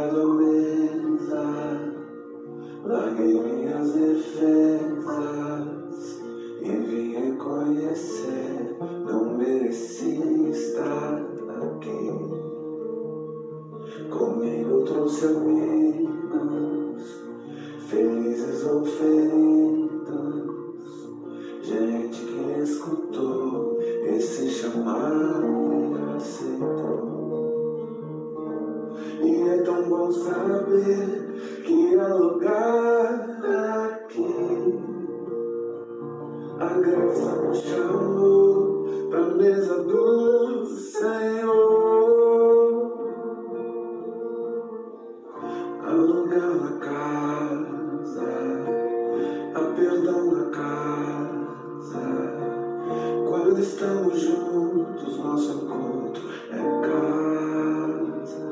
convidado à mesa, larguei minhas defesas e vim reconhecer, não mereci estar aqui. Comigo trouxe amigos, felizes ou feridos, gente que escutou esse chamado e aceitou. E é tão bom saber que há lugar aqui. A graça nos chamou pra mesa do Senhor. Há lugar na casa, há perdão na casa. Quando estamos juntos, nosso encontro é casa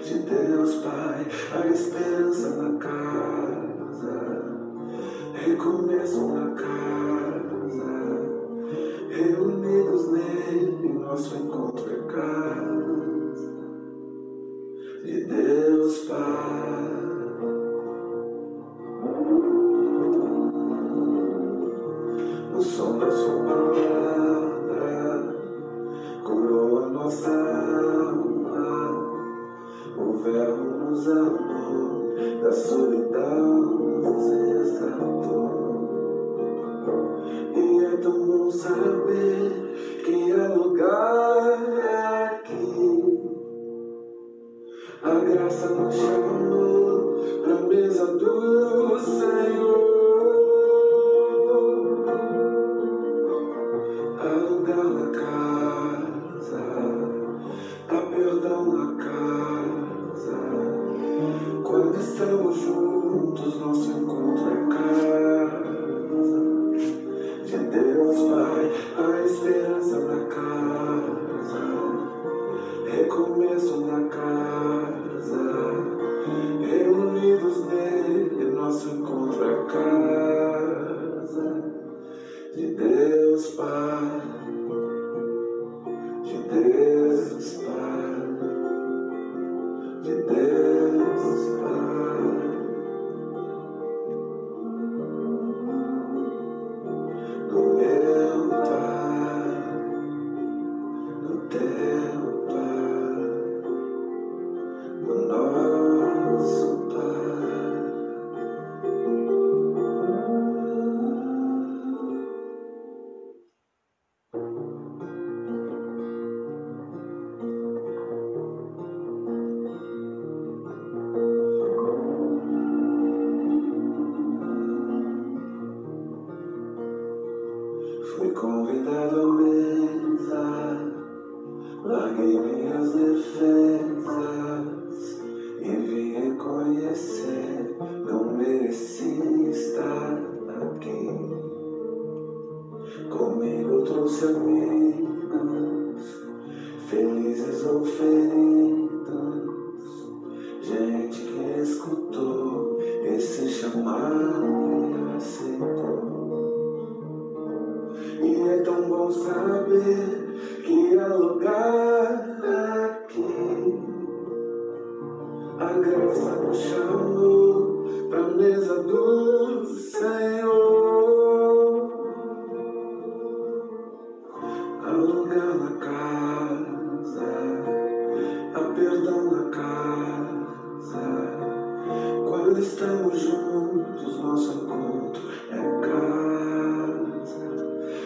de Deus Pai, a esperança na casa, recomeço na casa, reunidos nele, nosso encontro é casa de Deus Pai. O som da sua palavra curou a nossa alma. O Verbo nos amou, da solidão nos resgatou. E é tão bom saber que há lugar aqui. A graça nos chamou pra mesa do Senhor. Há lugar na casa, há perdão na casa. Quando estamos juntos, nosso encontro é casa de Deus Pai, a esperança na casa, recomeço na casa, reunidos nele, nosso encontro é casa de Deus Pai, de Deus Pai, de Deus Pai. Do meu Pai, do teu Pai, do nosso Pai. Fui convidado à mesa, larguei minhas defesas e vim reconhecer, não mereci estar aqui. Comigo trouxe amigos, felizes ou feridos, gente que escutou esse chamado e aceitou. E é tão bom saber que há lugar aqui. A graça nos chamou pra mesa do Senhor. Há lugar na casa, há perdão na casa. Quando estamos juntos, nosso encontro é casa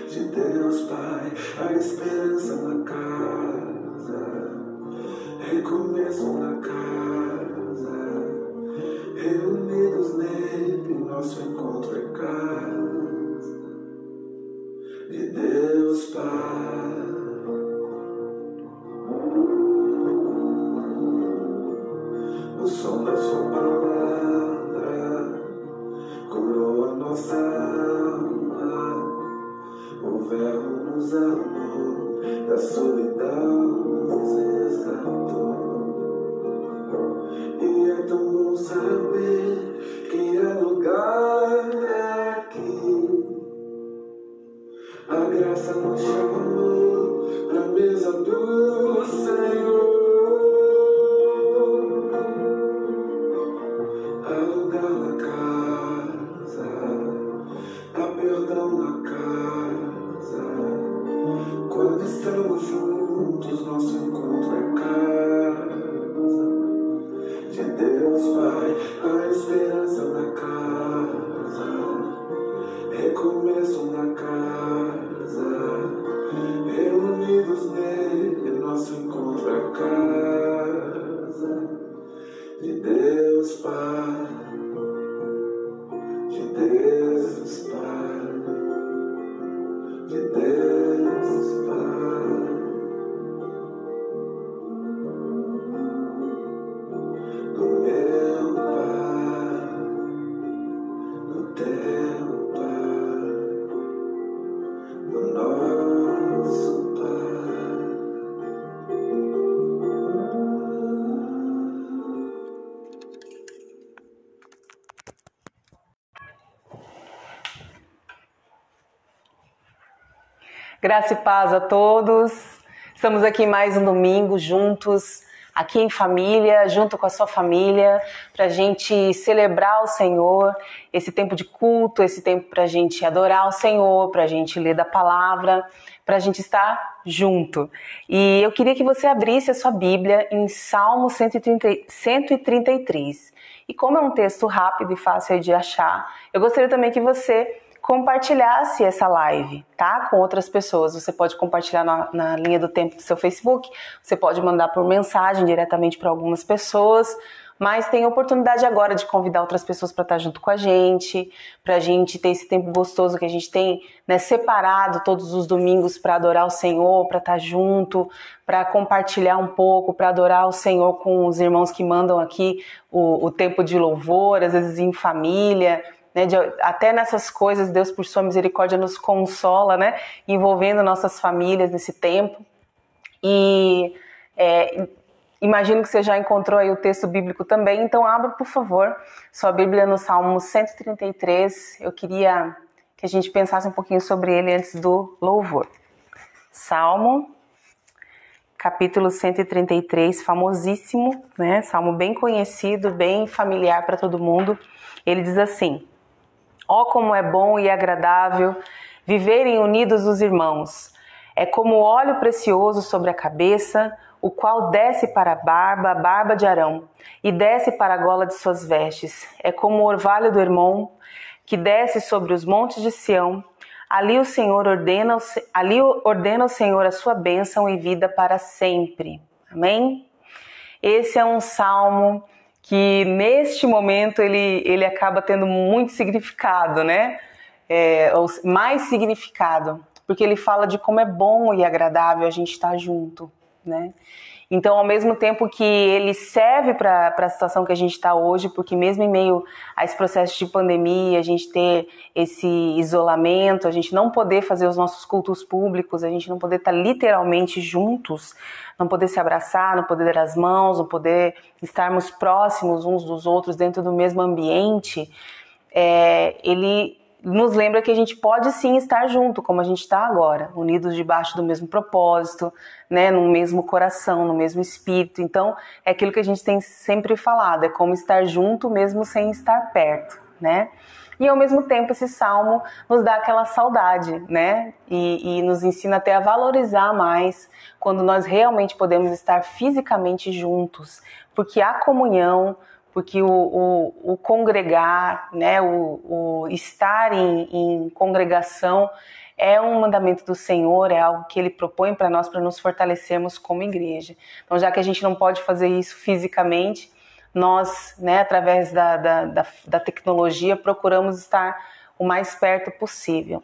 de Deus Pai, a esperança na casa, recomeço na casa, reunidos nele, nosso encontro é casa de Deus Pai. O som da sua palavra curou a nossa alma. O Verbo nos amou, da solidão nos resgatou. E é tão bom saber que há lugar aqui. A graça nos chamou pra mesa do Senhor. gratidão na casa. Quando estamos juntos, nosso encontro é casa. De Deus, Pai, a esperança na casa. Recomeço na casa. Reunidos nele, nosso encontro é casa. De Deus, Pai. De Deus, Pai. De Deus, Pai. Do meu Pai, do teu Pai, do nosso Pai. Graça e paz a todos. Estamos aqui mais um domingo juntos, aqui em família, junto com a sua família, para a gente celebrar o Senhor, esse tempo de culto, esse tempo para a gente adorar o Senhor, para a gente ler da palavra, para a gente estar junto. E eu queria que você abrisse a sua Bíblia em Salmo 133. E como é um texto rápido e fácil de achar, eu gostaria também que você compartilhasse essa live, tá? Com outras pessoas. Você pode compartilhar na linha do tempo do seu Facebook, você pode mandar por mensagem diretamente para algumas pessoas, mas tem a oportunidade agora de convidar outras pessoas para estar junto com a gente, para a gente ter esse tempo gostoso que a gente tem, né, separado todos os domingos para adorar o Senhor, para estar junto, para compartilhar um pouco, para adorar o Senhor com os irmãos que mandam aqui o tempo de louvor, às vezes em família, né, até nessas coisas Deus por sua misericórdia nos consola, né, envolvendo nossas famílias nesse tempo. E imagino que você já encontrou aí o texto bíblico também, então abra por favor sua Bíblia no Salmo 133. Eu queria que a gente pensasse um pouquinho sobre ele antes do louvor. Salmo capítulo 133, famosíssimo, né, salmo bem conhecido, bem familiar para todo mundo. Ele diz assim: ó, como é bom e agradável viverem unidos os irmãos. É como óleo precioso sobre a cabeça, o qual desce para a barba de Arão, e desce para a gola de suas vestes. É como o orvalho do Hermon, que desce sobre os montes de Sião. Ali ordena o Senhor a sua bênção e vida para sempre. Amém? Esse é um salmo que neste momento ele acaba tendo muito significado, né? Mais significado, porque ele fala de como é bom e agradável a gente estar junto, né? Então, ao mesmo tempo que ele serve para a situação que a gente está hoje, porque mesmo em meio a esse processo de pandemia, a gente ter esse isolamento, a gente não poder fazer os nossos cultos públicos, a gente não poder estar literalmente juntos, não poder se abraçar, não poder dar as mãos, não poder estarmos próximos uns dos outros dentro do mesmo ambiente, ele nos lembra que a gente pode sim estar junto, como a gente está agora, unidos debaixo do mesmo propósito, né, no mesmo coração, no mesmo espírito. Então, é aquilo que a gente tem sempre falado, é como estar junto mesmo sem estar perto, né? E ao mesmo tempo esse salmo nos dá aquela saudade, né? E nos ensina até a valorizar mais quando nós realmente podemos estar fisicamente juntos, porque a comunhão, porque o congregar, né, o estar em congregação é um mandamento do Senhor, é algo que Ele propõe para nós, para nos fortalecermos como igreja. Então, já que a gente não pode fazer isso fisicamente, nós, né, através da tecnologia, procuramos estar o mais perto possível.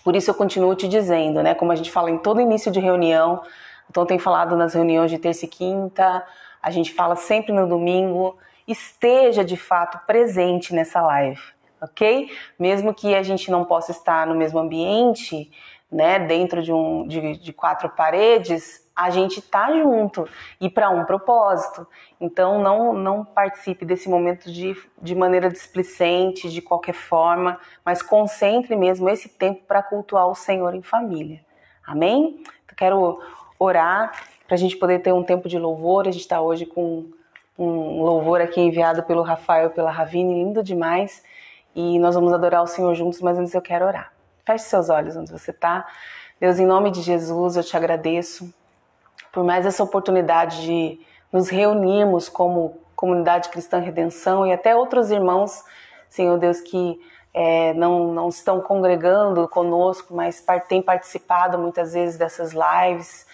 Por isso eu continuo te dizendo, né, como a gente fala em todo início de reunião, então tem falado nas reuniões de terça e quinta, a gente fala sempre no domingo, esteja de fato presente nessa live, ok? Mesmo que a gente não possa estar no mesmo ambiente, né, dentro de quatro paredes, a gente está junto e para um propósito. Então não participe desse momento de maneira displicente, de qualquer forma, mas concentre mesmo esse tempo para cultuar o Senhor em família. Amém? Eu quero orar para a gente poder ter um tempo de louvor. A gente está hoje com um louvor aqui enviado pelo Rafael e pela Ravine, lindo demais. E nós vamos adorar o Senhor juntos, mas antes eu quero orar. Feche seus olhos onde você está. Deus, em nome de Jesus, eu te agradeço por mais essa oportunidade de nos reunirmos como Comunidade Cristã Redenção e até outros irmãos, Senhor Deus, que não estão congregando conosco, mas têm participado muitas vezes dessas lives.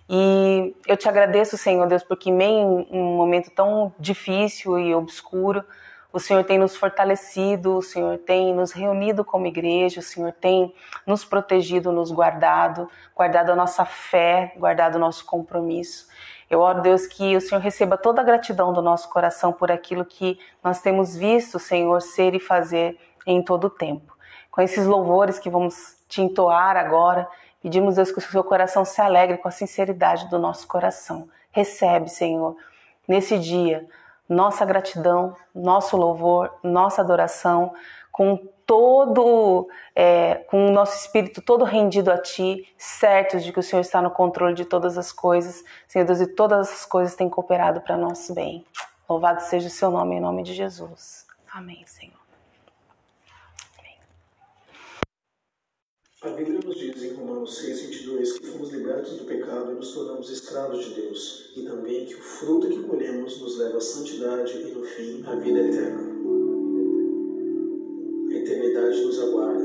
E eu te agradeço, Senhor Deus, porque em um momento tão difícil e obscuro, o Senhor tem nos fortalecido, o Senhor tem nos reunido como igreja, o Senhor tem nos protegido, nos guardado a nossa fé, guardado o nosso compromisso. Eu oro, Deus, que o Senhor receba toda a gratidão do nosso coração por aquilo que nós temos visto, Senhor, ser e fazer em todo o tempo. Com esses louvores que vamos te entoar agora, pedimos, Deus, que o seu coração se alegre com a sinceridade do nosso coração. Recebe, Senhor, nesse dia, nossa gratidão, nosso louvor, nossa adoração, com o nosso espírito todo rendido a Ti, certos de que o Senhor está no controle de todas as coisas. Senhor Deus, e todas as coisas têm cooperado para nosso bem. Louvado seja o seu nome, em nome de Jesus. Amém, Senhor. A Bíblia nos diz em Romanos 6:22 que fomos libertos do pecado e nos tornamos escravos de Deus, e também que o fruto que colhemos nos leva à santidade e, no fim, à vida eterna. A eternidade nos aguarda.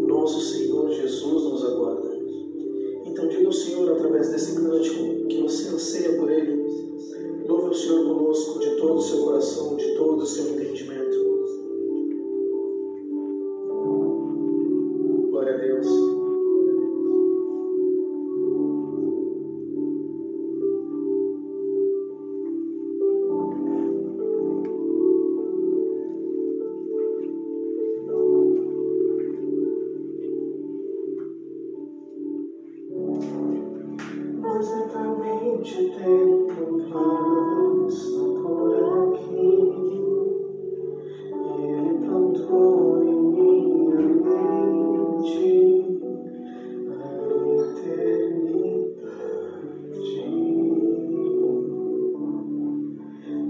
Nosso Senhor Jesus nos aguarda. Então diga ao Senhor, através desse cântico, que você anseia por Ele. Louve o Senhor conosco de todo o seu coração, de todo o seu entendimento. Glória a Deus. Mas eternamente o tempo passa por aqui, e Ele plantou em minha mente a eternidade.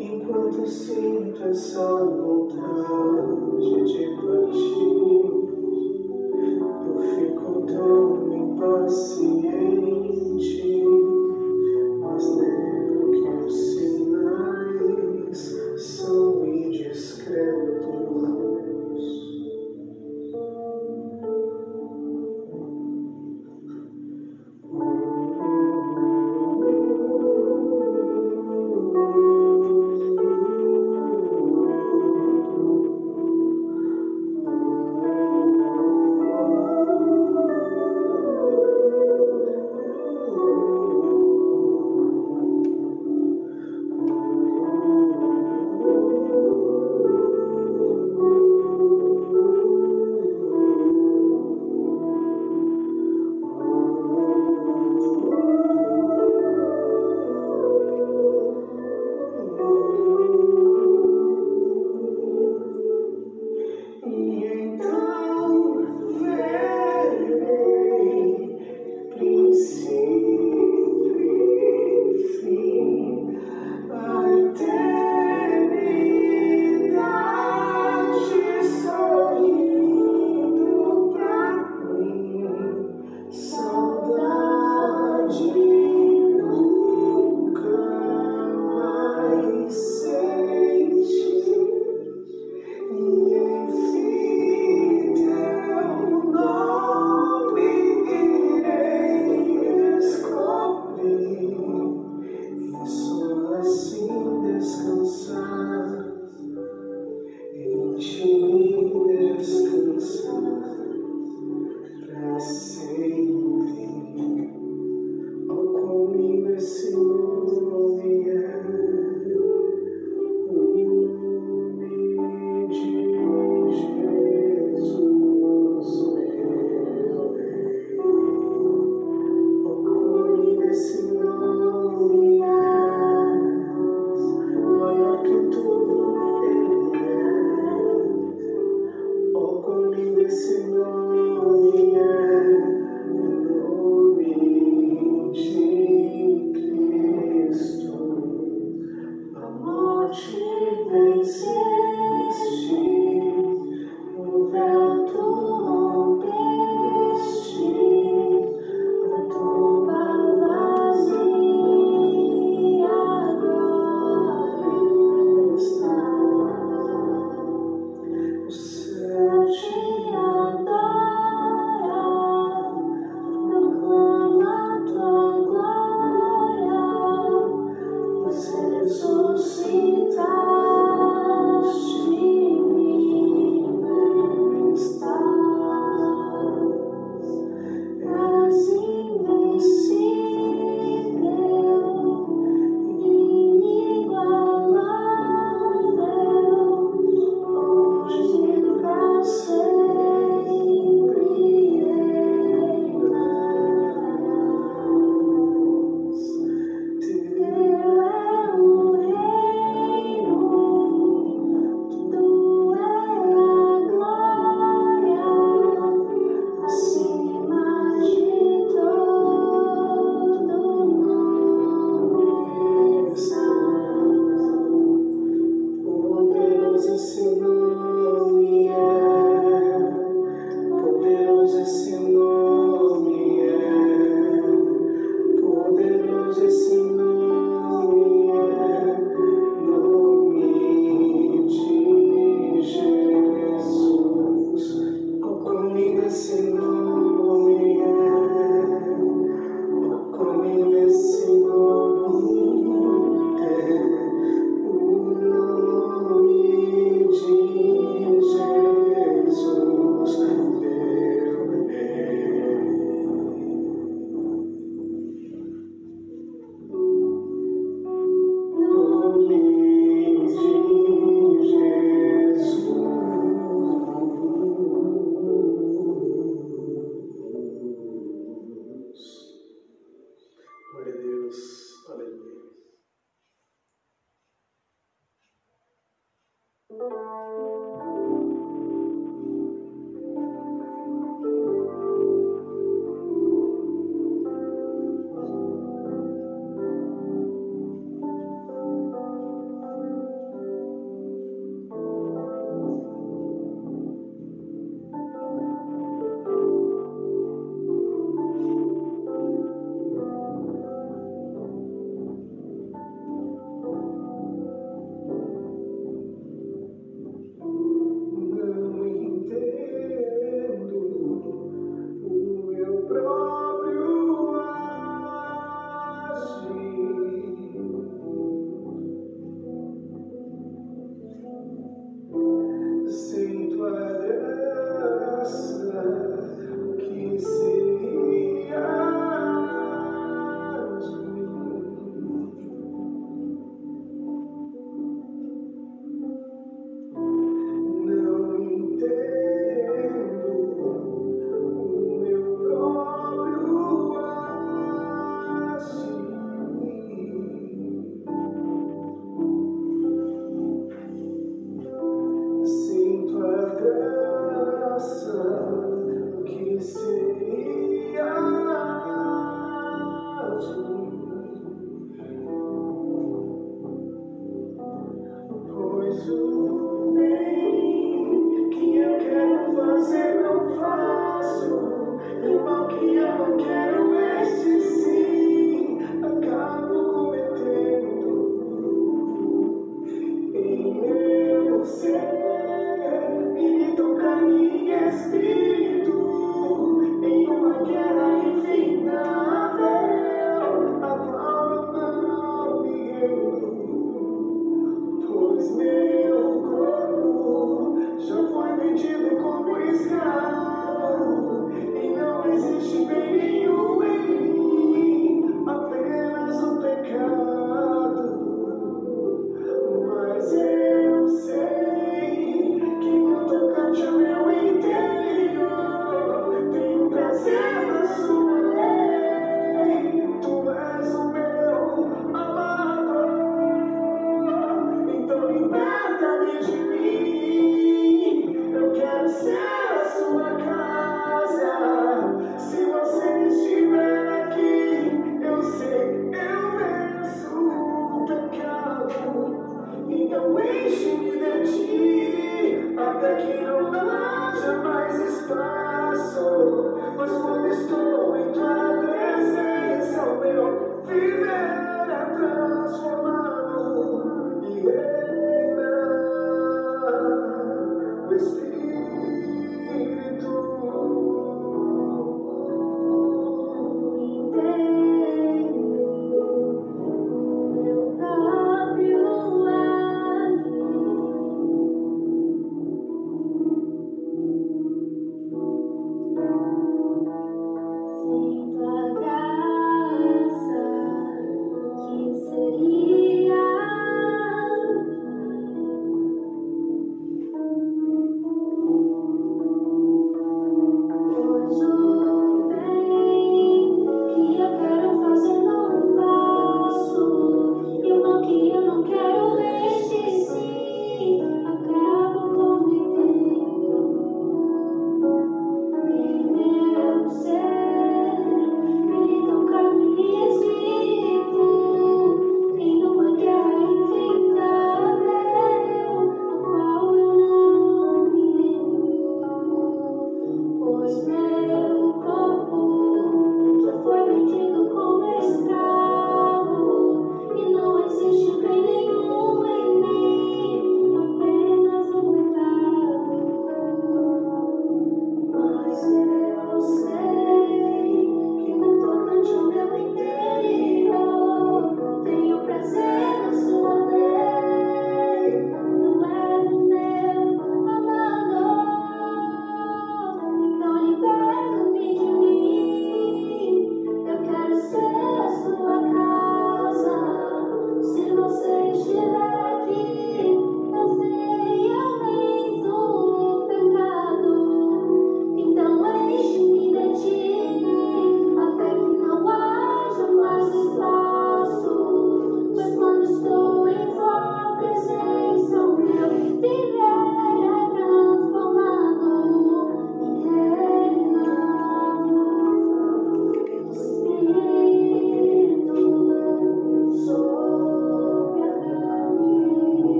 Enquanto sinto essa vontade de partir, eu fico tão impaciente, mas lembro que os sinais são indiscretos. Venceste, o véu tu rompeste.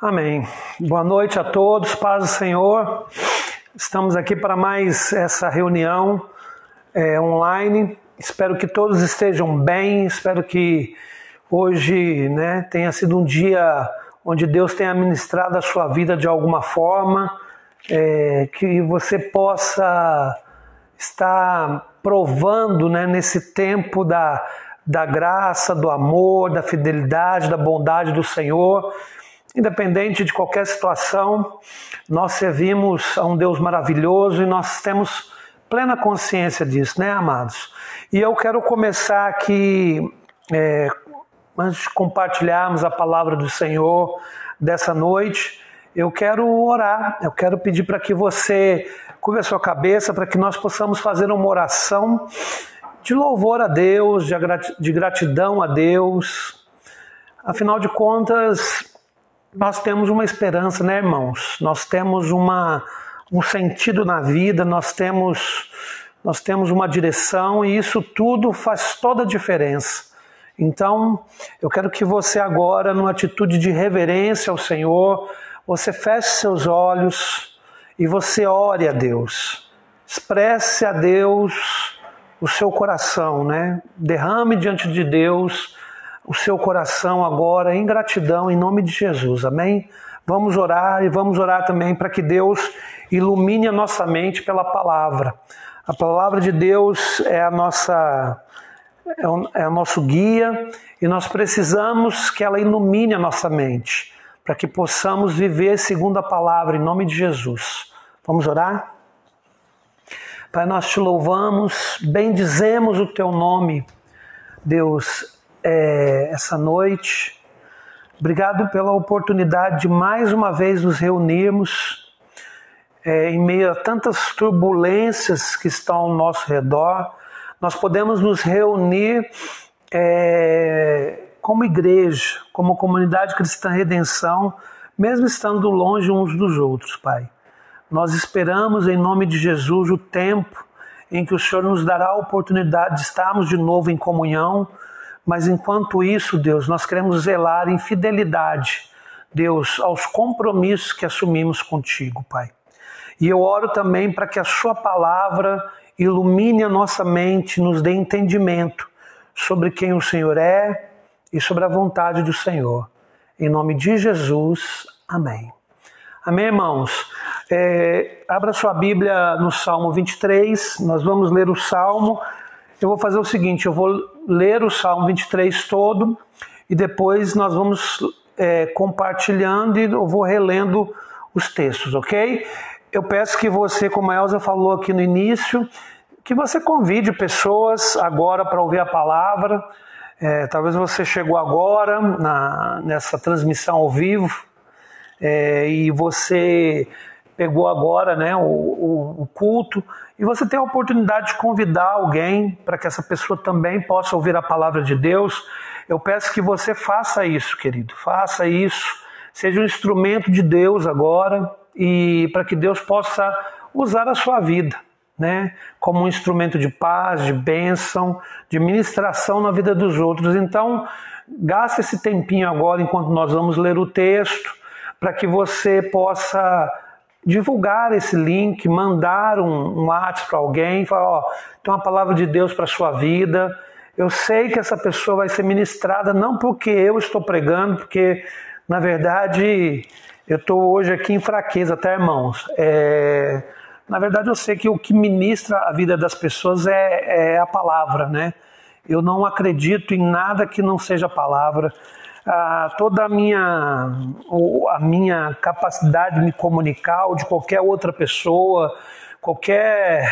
Amém. Boa noite a todos, paz do Senhor. Estamos aqui para mais essa reunião online. Espero que todos estejam bem. Espero que hoje, tenha sido um dia onde Deus tenha ministrado a sua vida de alguma forma, que você possa estar provando, nesse tempo da graça, do amor, da fidelidade, da bondade do Senhor. Independente de qualquer situação, nós servimos a um Deus maravilhoso e nós temos plena consciência disso, amados? E eu quero começar aqui, antes de compartilharmos a palavra do Senhor dessa noite, eu quero orar, eu quero pedir para que você curve a sua cabeça, para que nós possamos fazer uma oração de louvor a Deus, de gratidão a Deus. Afinal de contas, nós temos uma esperança, irmãos? Nós temos um sentido na vida, nós temos uma direção e isso tudo faz toda a diferença. Então, eu quero que você agora, numa atitude de reverência ao Senhor, você feche seus olhos e você ore a Deus. Expresse a Deus o seu coração, Derrame diante de Deus o seu coração agora em gratidão, em nome de Jesus, amém? Vamos orar e vamos orar também para que Deus ilumine a nossa mente pela palavra. A palavra de Deus é o nosso guia e nós precisamos que ela ilumine a nossa mente, para que possamos viver segundo a palavra, em nome de Jesus. Vamos orar? Pai, nós te louvamos, bendizemos o teu nome, Deus, essa noite. Obrigado pela oportunidade de mais uma vez nos reunirmos em meio a tantas turbulências que estão ao nosso redor. Nós podemos nos reunir como igreja, como comunidade cristã Redenção, mesmo estando longe uns dos outros, Pai. Nós esperamos em nome de Jesus o tempo em que o Senhor nos dará a oportunidade de estarmos de novo em comunhão. Mas enquanto isso, Deus, nós queremos zelar em fidelidade, Deus, aos compromissos que assumimos contigo, Pai. E eu oro também para que a sua palavra ilumine a nossa mente, nos dê entendimento sobre quem o Senhor é e sobre a vontade do Senhor. Em nome de Jesus, amém. Amém, irmãos? Abra sua Bíblia no Salmo 23, nós vamos ler o Salmo. Eu vou fazer o seguinte, eu vou ler o Salmo 23 todo e depois nós vamos compartilhando e eu vou relendo os textos, ok? Eu peço que você, como a Elza falou aqui no início, que você convide pessoas agora para ouvir a palavra. Talvez você chegou agora nessa transmissão ao vivo e você pegou agora o culto e você tem a oportunidade de convidar alguém para que essa pessoa também possa ouvir a palavra de Deus. Eu peço que você faça isso, querido, faça isso, seja um instrumento de Deus agora e para que Deus possa usar a sua vida, como um instrumento de paz, de bênção, de ministração na vida dos outros. Então, gaste esse tempinho agora enquanto nós vamos ler o texto para que você possa divulgar esse link, mandar um WhatsApp para alguém, falar, tem uma palavra de Deus para a sua vida. Eu sei que essa pessoa vai ser ministrada, não porque eu estou pregando, porque, na verdade, eu estou hoje aqui em fraqueza, tá, irmãos? Na verdade, eu sei que o que ministra a vida das pessoas é a palavra, Eu não acredito em nada que não seja a palavra. Toda a minha capacidade de me comunicar ou de qualquer outra pessoa, qualquer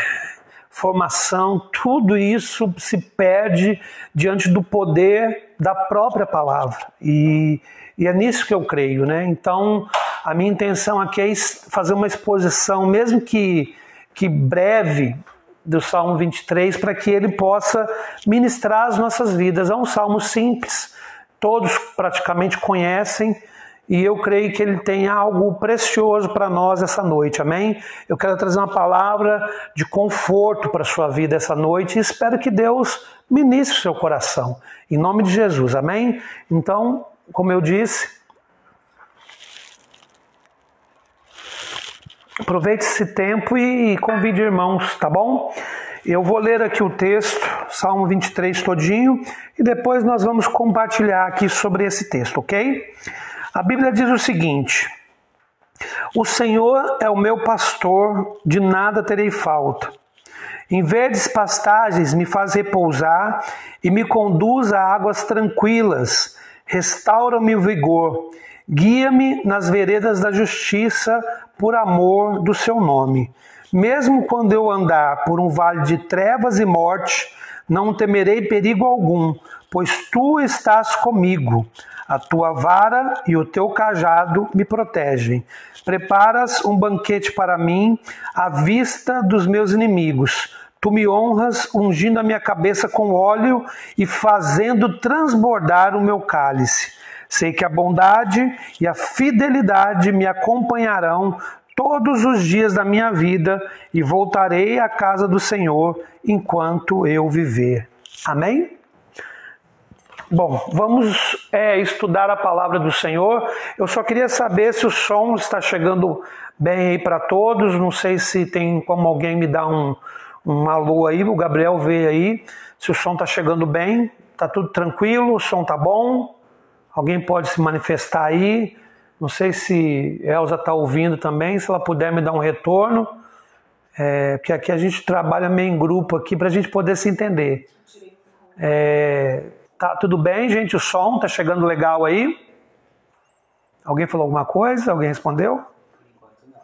formação, tudo isso se perde diante do poder da própria palavra. E é nisso que eu creio, Então, a minha intenção aqui é fazer uma exposição, mesmo que breve, do Salmo 23, para que ele possa ministrar as nossas vidas. É um salmo simples, todos praticamente conhecem, e eu creio que ele tem algo precioso para nós essa noite, amém? Eu quero trazer uma palavra de conforto para a sua vida essa noite e espero que Deus ministre o seu coração, em nome de Jesus, amém? Então, como eu disse, aproveite esse tempo e convide irmãos, tá bom? Eu vou ler aqui o texto, Salmo 23 todinho, e depois nós vamos compartilhar aqui sobre esse texto, ok? A Bíblia diz o seguinte: o Senhor é o meu pastor, de nada terei falta. Em verdes pastagens me faz repousar e me conduz a águas tranquilas. Restaura-me o vigor, guia-me nas veredas da justiça por amor do seu nome. Mesmo quando eu andar por um vale de trevas e morte, não temerei perigo algum, pois tu estás comigo. A tua vara e o teu cajado me protegem. Preparas um banquete para mim à vista dos meus inimigos. Tu me honras ungindo a minha cabeça com óleo e fazendo transbordar o meu cálice. Sei que a bondade e a fidelidade me acompanharão todos os dias da minha vida e voltarei à casa do Senhor enquanto eu viver. Amém? Bom, vamos estudar a palavra do Senhor. Eu só queria saber se o som está chegando bem aí para todos. Não sei se tem como alguém me dar um alô aí. O Gabriel vê aí se o som está chegando bem. Está tudo tranquilo? O som está bom? Alguém pode se manifestar aí? Não sei se Elza está ouvindo também. Se ela puder me dar um retorno. Porque aqui a gente trabalha meio em grupo aqui para a gente poder se entender. Tá tudo bem, gente? O som tá chegando legal aí? Alguém falou alguma coisa? Alguém respondeu? Por enquanto não.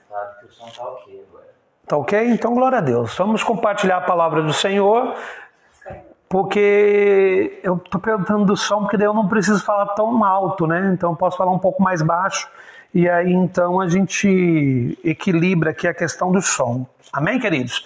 Claro que o som tá ok agora. Tá ok? Então, glória a Deus. Vamos compartilhar a palavra do Senhor, porque eu tô perguntando do som, porque daí eu não preciso falar tão alto, né? Então eu posso falar um pouco mais baixo, e aí então a gente equilibra aqui a questão do som. Amém, queridos?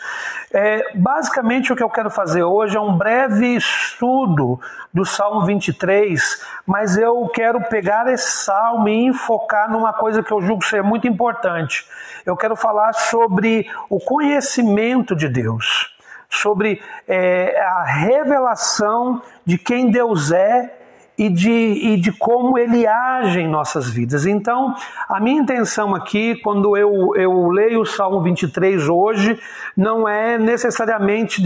Basicamente o que eu quero fazer hoje é um breve estudo do Salmo 23, mas eu quero pegar esse salmo e enfocar numa coisa que eu julgo ser muito importante. Eu quero falar sobre o conhecimento de Deus, sobre a revelação de quem Deus é e de como Ele age em nossas vidas. Então, a minha intenção aqui, quando eu leio o Salmo 23 hoje, não é necessariamente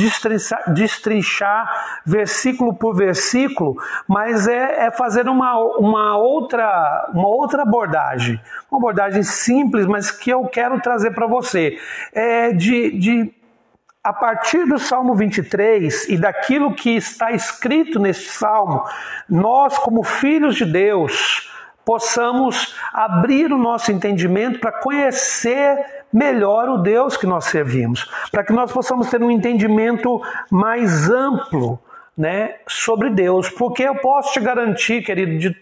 destrinchar versículo por versículo, mas é fazer uma outra abordagem. Uma abordagem simples, mas que eu quero trazer para você. A partir do Salmo 23 e daquilo que está escrito neste Salmo, nós, como filhos de Deus, possamos abrir o nosso entendimento para conhecer melhor o Deus que nós servimos, para que nós possamos ter um entendimento mais amplo, né, sobre Deus. Porque eu posso te garantir, querido,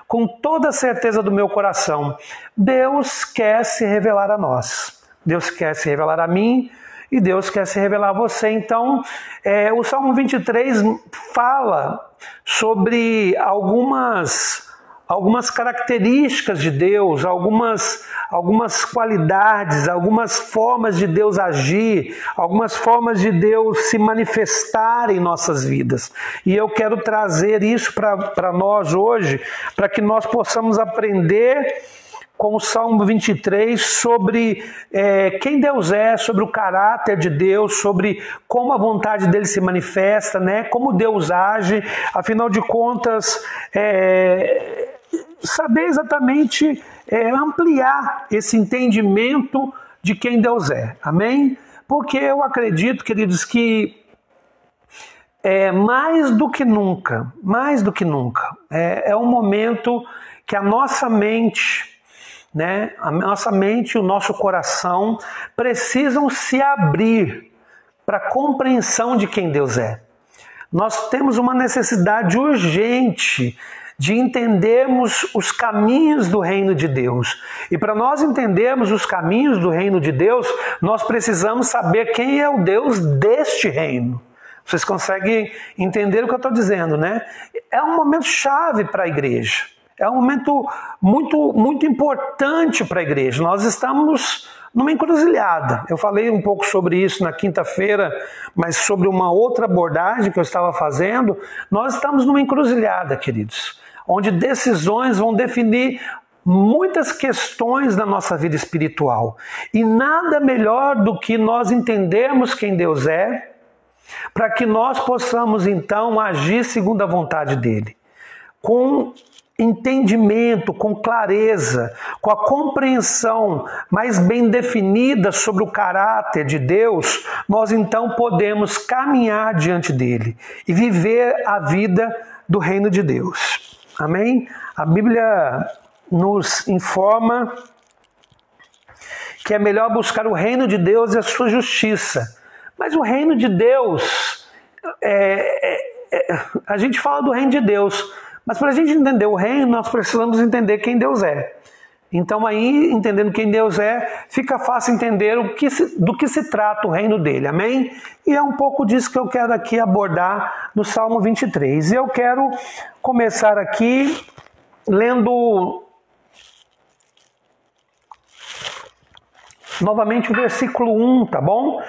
com toda a certeza do meu coração, Deus quer se revelar a nós. Deus quer se revelar a mim, e Deus quer se revelar a você. Então, o Salmo 23 fala sobre algumas características de Deus, algumas qualidades, algumas formas de Deus agir, algumas formas de Deus se manifestar em nossas vidas. E eu quero trazer isso para nós hoje, para que nós possamos aprender com o Salmo 23 sobre quem Deus é, sobre o caráter de Deus, sobre como a vontade dele se manifesta, né? Como Deus age. Afinal de contas, saber exatamente ampliar esse entendimento de quem Deus é. Amém? Porque eu acredito, queridos, que mais do que nunca, é um momento que a nossa mente, né? A nossa mente e o nosso coração precisam se abrir para a compreensão de quem Deus é. Nós temos uma necessidade urgente de entendermos os caminhos do reino de Deus. E para nós entendermos os caminhos do reino de Deus, nós precisamos saber quem é o Deus deste reino. Vocês conseguem entender o que eu estou dizendo, né? É um momento chave para a igreja. É um momento muito, muito importante para a igreja. Nós estamos numa encruzilhada. Eu falei um pouco sobre isso na quinta-feira, mas sobre uma outra abordagem que eu estava fazendo. Nós estamos numa encruzilhada, queridos, onde decisões vão definir muitas questões na nossa vida espiritual. E nada melhor do que nós entendermos quem Deus é, para que nós possamos então agir segundo a vontade dele. Com entendimento, com clareza, com a compreensão mais bem definida sobre o caráter de Deus, nós então podemos caminhar diante dele e viver a vida do reino de Deus. Amém? A Bíblia nos informa que é melhor buscar o reino de Deus e a sua justiça. Mas o reino de Deus, a gente fala do reino de Deus, mas para a gente entender o reino, nós precisamos entender quem Deus é. Então aí, entendendo quem Deus é, fica fácil entender do que se trata o reino dele, amém? E é um pouco disso que eu quero aqui abordar no Salmo 23. E eu quero começar aqui lendo novamente o versículo 1, tá bom?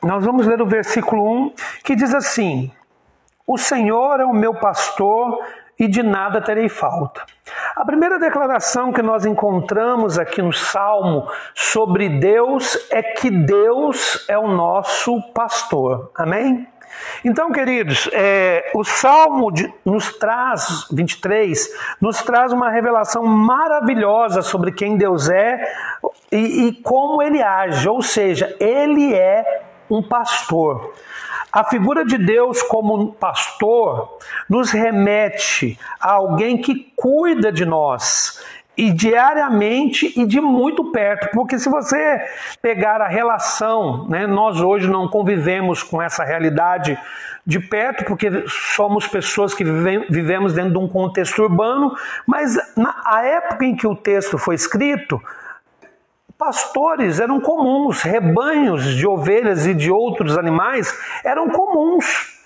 Nós vamos ler o versículo 1, que diz assim: o Senhor é o meu pastor e de nada terei falta. A primeira declaração que nós encontramos aqui no Salmo sobre Deus é que Deus é o nosso pastor. Amém? Então, queridos, o Salmo nos traz, 23, nos traz uma revelação maravilhosa sobre quem Deus é e como Ele age, ou seja, Ele é um pastor. A figura de Deus como pastor nos remete a alguém que cuida de nós, e diariamente e de muito perto, porque se você pegar a relação, né, nós hoje não convivemos com essa realidade de perto, porque somos pessoas que vivemos dentro de um contexto urbano, mas na época em que o texto foi escrito, pastores eram comuns, rebanhos de ovelhas e de outros animais eram comuns.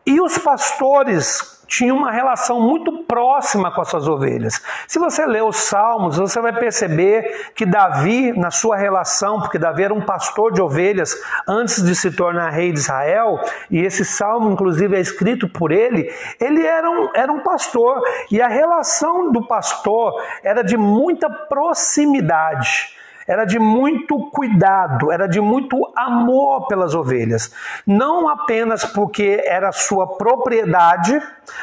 E os pastores tinham uma relação muito próxima com as suas ovelhas. Se você ler os Salmos, você vai perceber que Davi, na sua relação, porque Davi era um pastor de ovelhas antes de se tornar rei de Israel, e esse Salmo, inclusive, é escrito por ele era um pastor, e a relação do pastor era de muita proximidade. Era de muito cuidado, era de muito amor pelas ovelhas. Não apenas porque era sua propriedade,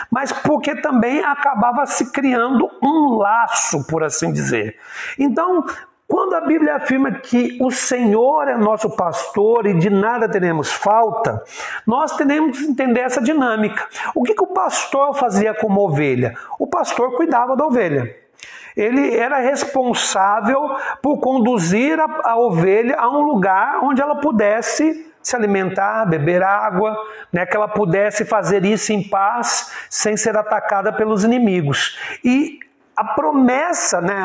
mas porque também acabava se criando um laço, por assim dizer. Então, quando a Bíblia afirma que o Senhor é nosso pastor e de nada teremos falta, nós teremos que entender essa dinâmica. O que o pastor fazia como ovelha? O pastor cuidava da ovelha. Ele era responsável por conduzir a ovelha a um lugar onde ela pudesse se alimentar, beber água, né, que ela pudesse fazer isso em paz, sem ser atacada pelos inimigos. E a promessa, né,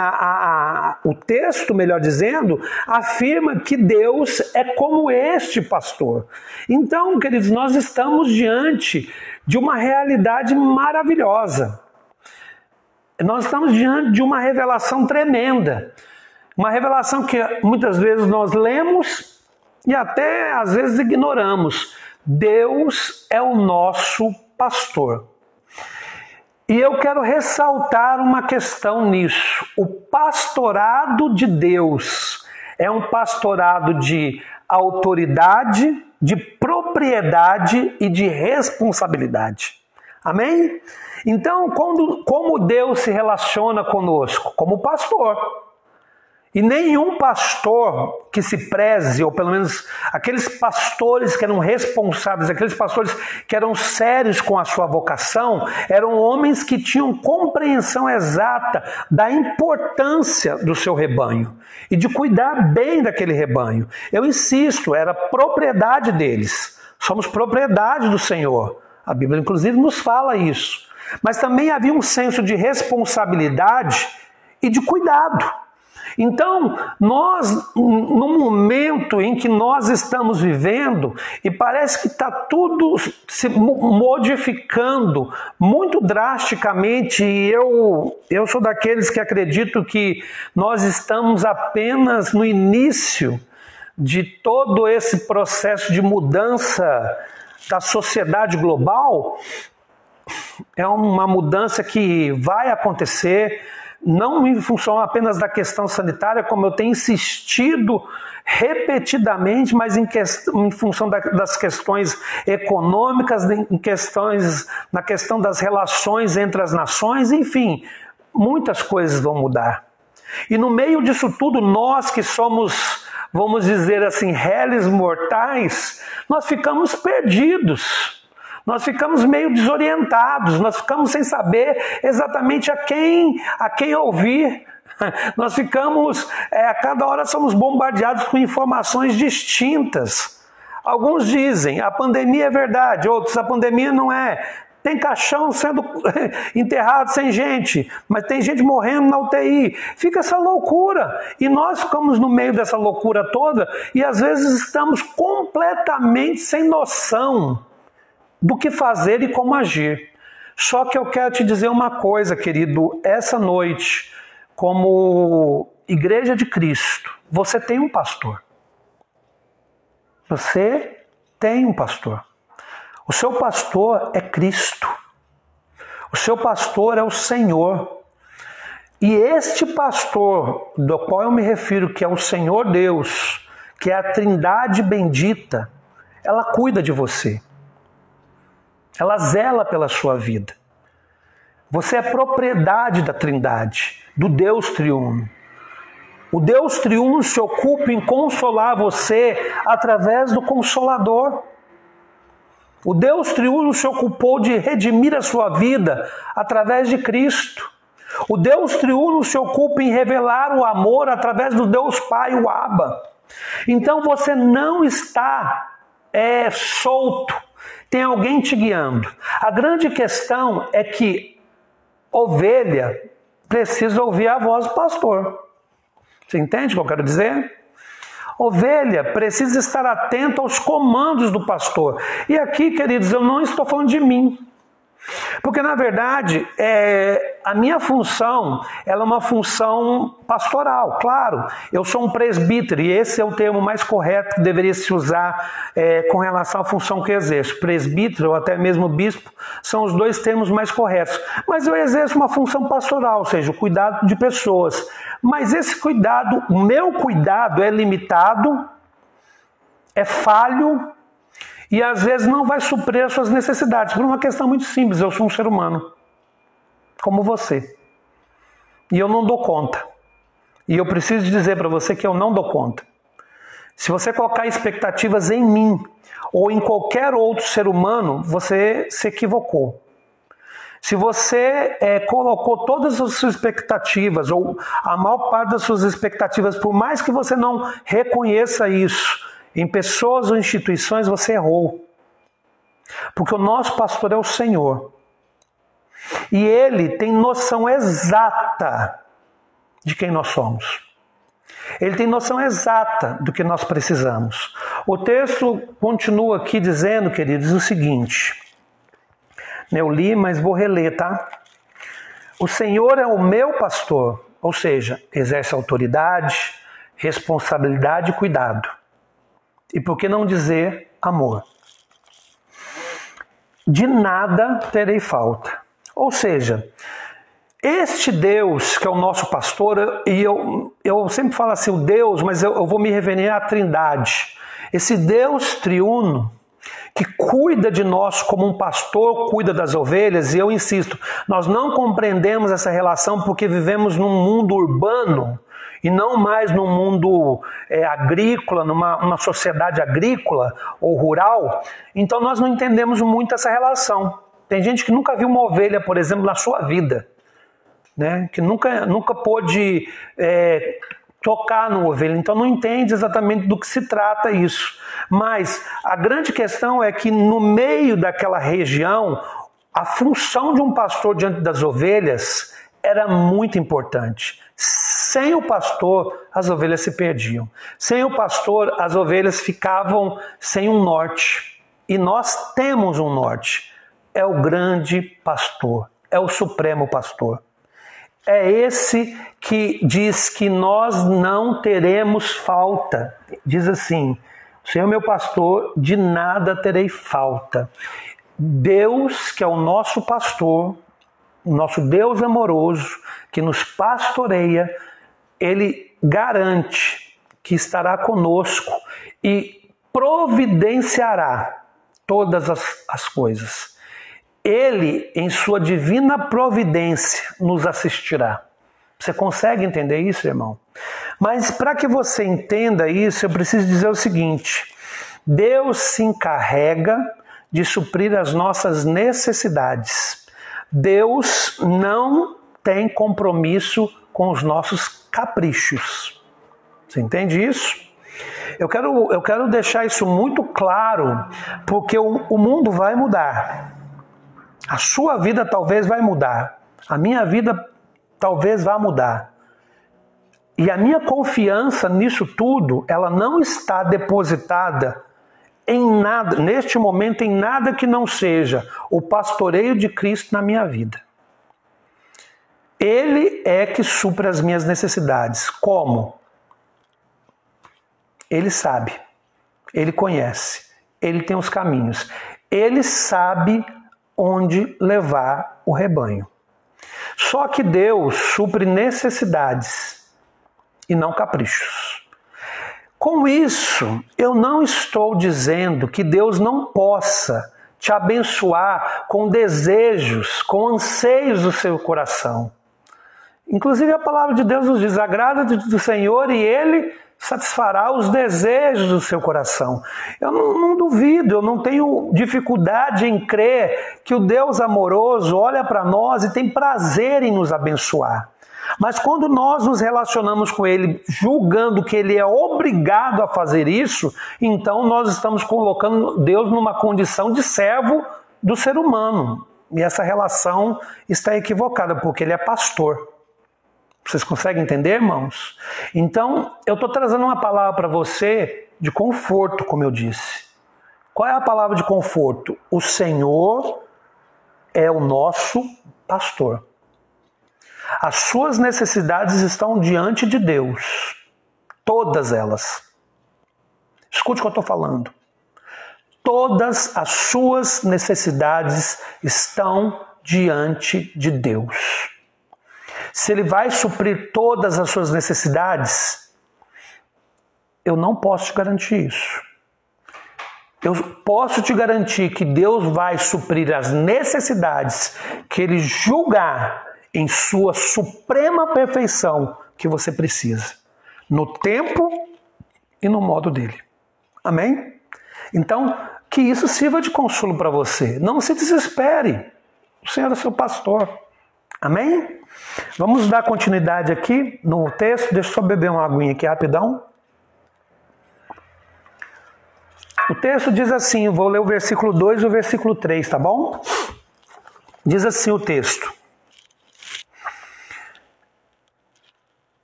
o texto, melhor dizendo, afirma que Deus é como este pastor. Então, queridos, nós estamos diante de uma realidade maravilhosa. Nós estamos diante de uma revelação tremenda, uma revelação que muitas vezes nós lemos e até às vezes ignoramos. Deus é o nosso pastor. E eu quero ressaltar uma questão nisso. O pastorado de Deus é um pastorado de autoridade, de propriedade e de responsabilidade. Amém? Então, como Deus se relaciona conosco? Como pastor. E nenhum pastor que se preze, ou pelo menos aqueles pastores que eram responsáveis, aqueles pastores que eram sérios com a sua vocação, eram homens que tinham compreensão exata da importância do seu rebanho e de cuidar bem daquele rebanho. Eu insisto, era propriedade deles. Somos propriedade do Senhor. A Bíblia, inclusive, nos fala isso. Mas também havia um senso de responsabilidade e de cuidado. Então, nós, no momento em que nós estamos vivendo, e parece que está tudo se modificando muito drasticamente, e eu sou daqueles que acredito que nós estamos apenas no início de todo esse processo de mudança da sociedade global. É uma mudança que vai acontecer, não em função apenas da questão sanitária, como eu tenho insistido repetidamente, mas em função das questões econômicas, na questão das relações entre as nações, enfim, muitas coisas vão mudar. E no meio disso tudo, nós que somos, vamos dizer assim, réis mortais, nós ficamos perdidos. Nós ficamos meio desorientados, nós ficamos sem saber exatamente a quem ouvir. Nós ficamos, a cada hora somos bombardeados com informações distintas. Alguns dizem, a pandemia é verdade, outros, a pandemia não é. Tem caixão sendo enterrado sem gente, mas tem gente morrendo na UTI. Fica essa loucura. E nós ficamos no meio dessa loucura toda e às vezes estamos completamente sem noção do que fazer e como agir. Só que eu quero te dizer uma coisa, querido, essa noite, como Igreja de Cristo, você tem um pastor. Você tem um pastor. O seu pastor é Cristo. O seu pastor é o Senhor. E este pastor, do qual eu me refiro, que é o Senhor Deus, que é a Trindade bendita, ela cuida de você. Ela zela pela sua vida. Você é propriedade da Trindade, do Deus triuno. O Deus triuno se ocupa em consolar você através do Consolador. O Deus triuno se ocupou de redimir a sua vida através de Cristo. O Deus triuno se ocupa em revelar o amor através do Deus Pai, o Abba. Então você não está solto. Tem alguém te guiando. A grande questão é que ovelha precisa ouvir a voz do pastor. Você entende o que eu quero dizer? Ovelha precisa estar atenta aos comandos do pastor. E aqui, queridos, eu não estou falando de mim. Porque, na verdade, a minha função ela é uma função pastoral. Claro, eu sou um presbítero e esse é o termo mais correto que deveria se usar com relação à função que eu exerço. Presbítero ou até mesmo bispo são os dois termos mais corretos. Mas eu exerço uma função pastoral, ou seja, o cuidado de pessoas. Mas esse cuidado, o meu cuidado é limitado, é falho, e às vezes não vai suprir as suas necessidades, por uma questão muito simples. Eu sou um ser humano, como você. E eu não dou conta. E eu preciso dizer para você que eu não dou conta. Se você colocar expectativas em mim, ou em qualquer outro ser humano, você se equivocou. Se você colocou todas as suas expectativas, ou a maior parte das suas expectativas, por mais que você não reconheça isso, em pessoas ou instituições, você errou. Porque o nosso pastor é o Senhor. E Ele tem noção exata de quem nós somos. Ele tem noção exata do que nós precisamos. O texto continua aqui dizendo, queridos, o seguinte. Eu li, mas vou reler, tá? O Senhor é o meu pastor, ou seja, exerce autoridade, responsabilidade e cuidado. E por que não dizer amor? De nada terei falta. Ou seja, este Deus que é o nosso pastor, e eu sempre falo assim, o Deus, mas eu vou me referir à Trindade. Esse Deus triuno, que cuida de nós como um pastor cuida das ovelhas, e eu insisto, nós não compreendemos essa relação porque vivemos num mundo urbano, e não mais num mundo agrícola, numa sociedade agrícola ou rural, então nós não entendemos muito essa relação. Tem gente que nunca viu uma ovelha, por exemplo, na sua vida, né? Que nunca pôde tocar no ovelha, então não entende exatamente do que se trata isso. Mas a grande questão é que no meio daquela região, a função de um pastor diante das ovelhas era muito importante. Sem o pastor, as ovelhas se perdiam. Sem o pastor, as ovelhas ficavam sem um norte. E nós temos um norte. É o grande pastor, é o supremo pastor. É esse que diz que nós não teremos falta. Diz assim, o Senhor meu pastor, de nada terei falta. Deus, que é o nosso pastor, o nosso Deus amoroso, que nos pastoreia, Ele garante que estará conosco e providenciará todas as coisas. Ele, em sua divina providência, nos assistirá. Você consegue entender isso, irmão? Mas para que você entenda isso, eu preciso dizer o seguinte: Deus se encarrega de suprir as nossas necessidades. Deus não tem compromisso com os nossos caprichos. Você entende isso? Eu quero deixar isso muito claro, porque o mundo vai mudar. A sua vida talvez vai mudar. A minha vida talvez vá mudar. E a minha confiança nisso tudo, ela não está depositada em nada, neste momento, em nada que não seja o pastoreio de Cristo na minha vida. Ele é que supre as minhas necessidades. Como? Ele sabe, Ele conhece, Ele tem os caminhos, Ele sabe onde levar o rebanho. Só que Deus supre necessidades e não caprichos. Com isso, eu não estou dizendo que Deus não possa te abençoar com desejos, com anseios do seu coração. Inclusive a palavra de Deus nos diz: agrada do Senhor e Ele satisfará os desejos do seu coração. Eu não duvido, eu não tenho dificuldade em crer que o Deus amoroso olha para nós e tem prazer em nos abençoar. Mas quando nós nos relacionamos com Ele julgando que Ele é obrigado a fazer isso, então nós estamos colocando Deus numa condição de servo do ser humano. E essa relação está equivocada, porque Ele é pastor. Vocês conseguem entender, irmãos? Então, eu estou trazendo uma palavra para você de conforto, como eu disse. Qual é a palavra de conforto? O Senhor é o nosso pastor. As suas necessidades estão diante de Deus. Todas elas. Escute o que eu estou falando. Todas as suas necessidades estão diante de Deus. Se Ele vai suprir todas as suas necessidades, eu não posso te garantir isso. Eu posso te garantir que Deus vai suprir as necessidades que Ele julgar em sua suprema perfeição que você precisa, no tempo e no modo dele. Amém? Então, que isso sirva de consolo para você. Não se desespere. O Senhor é seu pastor. Amém? Vamos dar continuidade aqui no texto. Deixa eu só beber uma aguinha aqui rapidão. O texto diz assim, vou ler o versículo 2 e o versículo 3, tá bom? Diz assim o texto: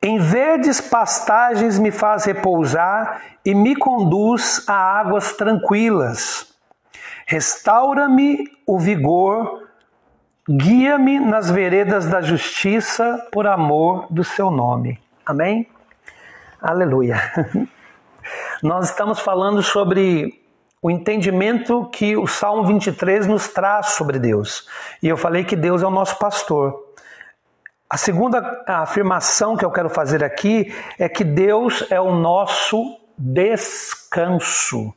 em verdes pastagens me faz repousar e me conduz a águas tranquilas. Restaura-me o vigor, guia-me nas veredas da justiça por amor do seu nome. Amém? Aleluia. Nós estamos falando sobre o entendimento que o Salmo 23 nos traz sobre Deus. E eu falei que Deus é o nosso pastor. A segunda afirmação que eu quero fazer aqui é que Deus é o nosso descanso.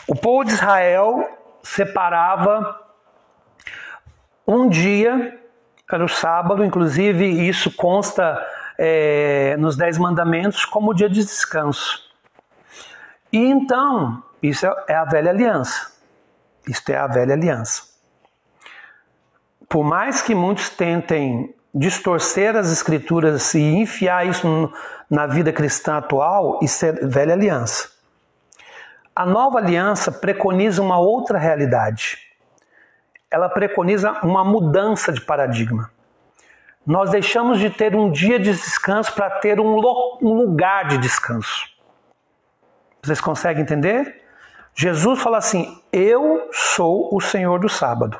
O povo de Israel separava um dia, era o sábado, inclusive isso consta nos 10 mandamentos como o dia de descanso. E então, isso é a velha aliança. Isto é a velha aliança. Por mais que muitos tentem distorcer as escrituras e enfiar isso na vida cristã atual, isso é velha aliança. A nova aliança preconiza uma outra realidade. Ela preconiza uma mudança de paradigma. Nós deixamos de ter um dia de descanso para ter um lugar de descanso. Vocês conseguem entender? Jesus fala assim: eu sou o Senhor do sábado.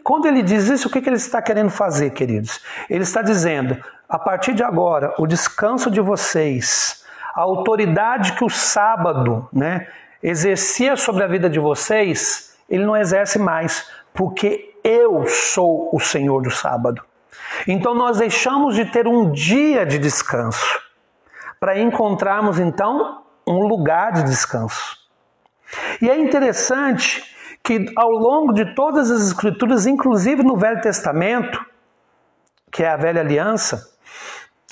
Quando ele diz isso, o que ele está querendo fazer, queridos? Ele está dizendo, a partir de agora, o descanso de vocês, a autoridade que o sábado, exercia sobre a vida de vocês, ele não exerce mais, porque eu sou o Senhor do sábado. Então nós deixamos de ter um dia de descanso para encontrarmos então um lugar de descanso. E é interessante que ao longo de todas as Escrituras, inclusive no Velho Testamento, que é a Velha Aliança,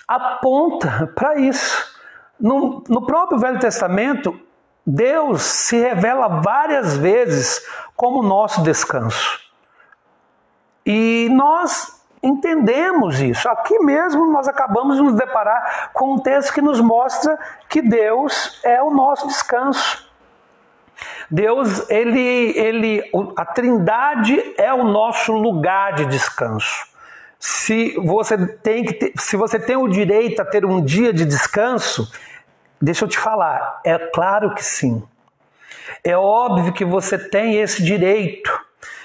aponta para isso. No próprio Velho Testamento, Deus se revela várias vezes como nosso descanso. E nós entendemos isso. Aqui mesmo nós acabamos de nos deparar com um texto que nos mostra que Deus é o nosso descanso. Deus, a Trindade é o nosso lugar de descanso. Se você tem o direito a ter um dia de descanso, deixa eu te falar, é claro que sim. É óbvio que você tem esse direito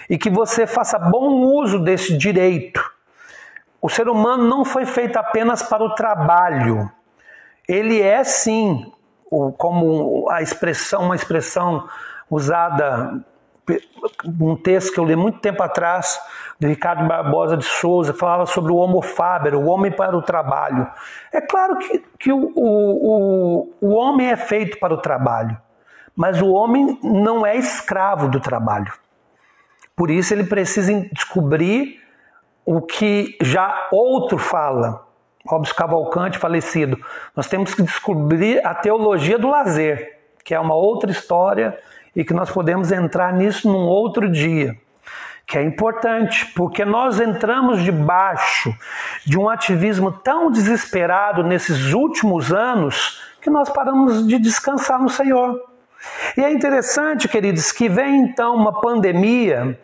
e que você faça bom uso desse direito. O ser humano não foi feito apenas para o trabalho. Ele é sim, como uma expressão usada, um texto que eu li muito tempo atrás, de Ricardo Barbosa de Souza, falava sobre o homo faber, o homem para o trabalho. É claro que o homem é feito para o trabalho, mas o homem não é escravo do trabalho. Por isso ele precisa descobrir o que já outro fala. Robson Cavalcante, falecido. Nós temos que descobrir a teologia do lazer, que é uma outra história e que nós podemos entrar nisso num outro dia. Que é importante, porque nós entramos debaixo de um ativismo tão desesperado nesses últimos anos que nós paramos de descansar no Senhor. E é interessante, queridos, que vem então uma pandemia,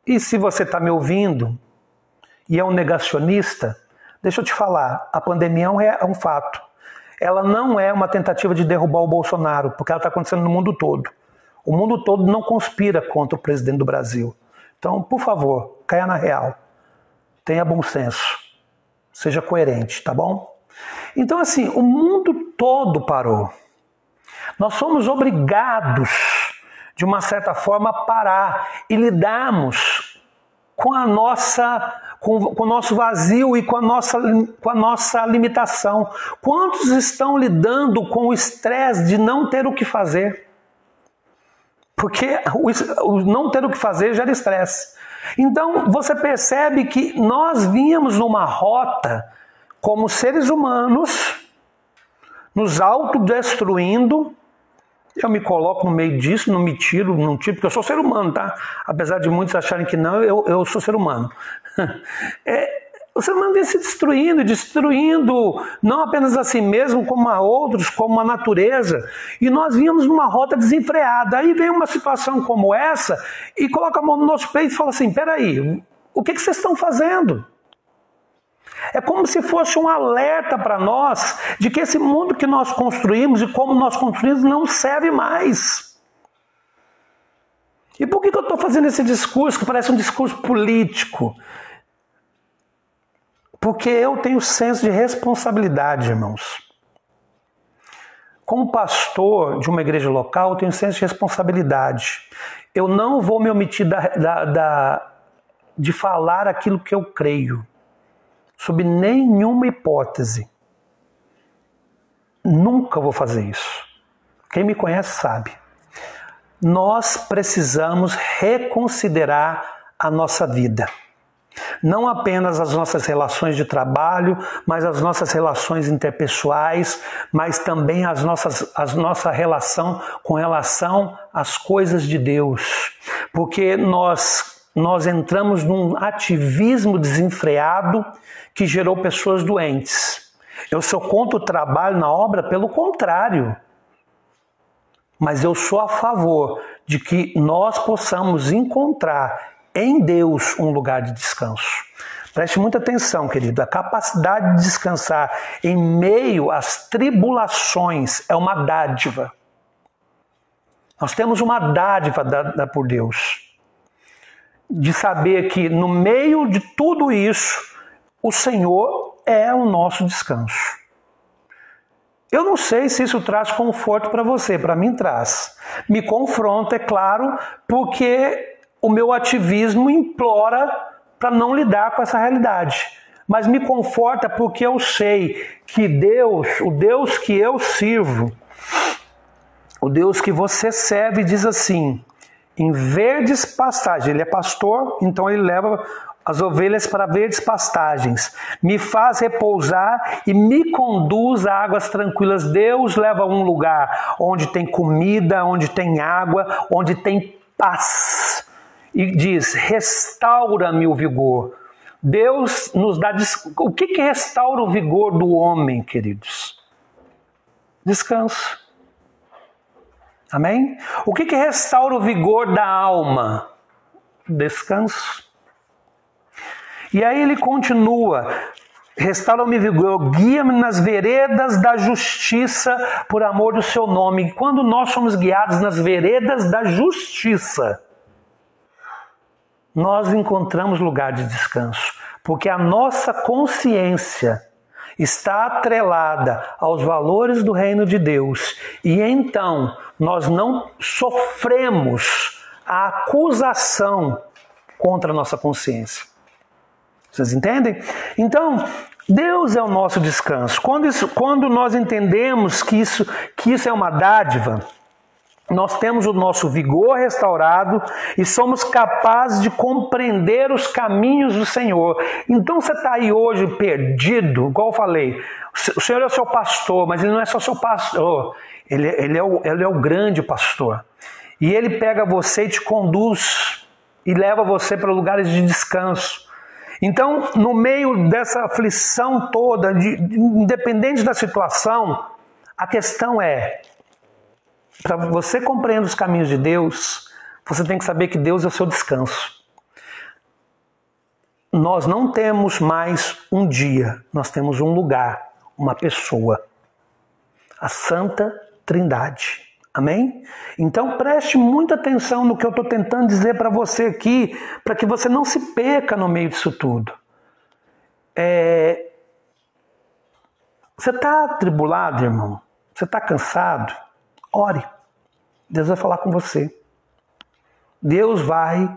e se você está me ouvindo e é um negacionista, deixa eu te falar, a pandemia é um fato. Ela não é uma tentativa de derrubar o Bolsonaro, porque ela está acontecendo no mundo todo. O mundo todo não conspira contra o presidente do Brasil. Então, por favor, caia na real. Tenha bom senso. Seja coerente, tá bom? Então, assim, o mundo todo parou. Nós somos obrigados, de uma certa forma, a parar e lidarmos com o nosso vazio e com a nossa limitação. Quantos estão lidando com o estresse de não ter o que fazer? Porque o não ter o que fazer gera estresse. Então você percebe que nós vínhamos numa rota como seres humanos, nos autodestruindo. Eu me coloco no meio disso, não me tiro, porque eu sou ser humano, tá? Apesar de muitos acharem que não, eu sou ser humano. O ser humano vem se destruindo, não apenas a si mesmo, como a outros, como a natureza. E nós vínhamos numa rota desenfreada. Aí vem uma situação como essa e coloca a mão no nosso peito e fala assim, peraí, o que vocês estão fazendo? É como se fosse um alerta para nós de que esse mundo que nós construímos e como nós construímos não serve mais. E por que eu estou fazendo esse discurso que parece um discurso político? Porque eu tenho senso de responsabilidade, irmãos. Como pastor de uma igreja local, eu tenho senso de responsabilidade. Eu não vou me omitir de falar aquilo que eu creio. Sob nenhuma hipótese. Nunca vou fazer isso. Quem me conhece sabe. Nós precisamos reconsiderar a nossa vida. Não apenas as nossas relações de trabalho, mas as nossas relações interpessoais, mas também a nossa relação com relação às coisas de Deus. Porque nós entramos num ativismo desenfreado que gerou pessoas doentes. Eu sou contra o trabalho na obra, pelo contrário. Mas eu sou a favor de que nós possamos encontrar em Deus um lugar de descanso. Preste muita atenção, querido. A capacidade de descansar em meio às tribulações é uma dádiva. Nós temos uma dádiva dada por Deus. De saber que no meio de tudo isso, o Senhor é o nosso descanso. Eu não sei se isso traz conforto para você, para mim traz. Me confronta, é claro, porque o meu ativismo implora para não lidar com essa realidade. Mas me conforta porque eu sei que Deus, o Deus que eu sirvo, o Deus que você serve, diz assim: em verdes pastagens, ele é pastor, então ele leva as ovelhas para verdes pastagens, me faz repousar e me conduz a águas tranquilas. Deus leva a um lugar onde tem comida, onde tem água, onde tem paz. E diz: restaura-me o vigor. Deus nos dá... O que restaura o vigor do homem, queridos? Descanso. Amém? O que restaura o vigor da alma? Descanso. E aí ele continua: restaura-me o vigor, guia-me nas veredas da justiça por amor do seu nome. E quando nós somos guiados nas veredas da justiça, nós encontramos lugar de descanso, porque a nossa consciência está atrelada aos valores do reino de Deus, e então nós não sofremos a acusação contra a nossa consciência. Vocês entendem? Então, Deus é o nosso descanso. Quando nós entendemos que isso é uma dádiva, nós temos o nosso vigor restaurado e somos capazes de compreender os caminhos do Senhor. Então você está aí hoje perdido, igual eu falei, o Senhor é o seu pastor, mas Ele não é só seu pastor, Ele é o grande pastor. E Ele pega você e te conduz e leva você para lugares de descanso. Então, no meio dessa aflição toda, independente da situação, a questão é: para você compreender os caminhos de Deus, você tem que saber que Deus é o seu descanso. Nós não temos mais um dia, nós temos um lugar, uma pessoa. A Santa Trindade. Amém? Então preste muita atenção no que eu estou tentando dizer para você aqui, para que você não se perca no meio disso tudo. Você está atribulado, irmão? Você está cansado? Ore. Deus vai falar com você. Deus vai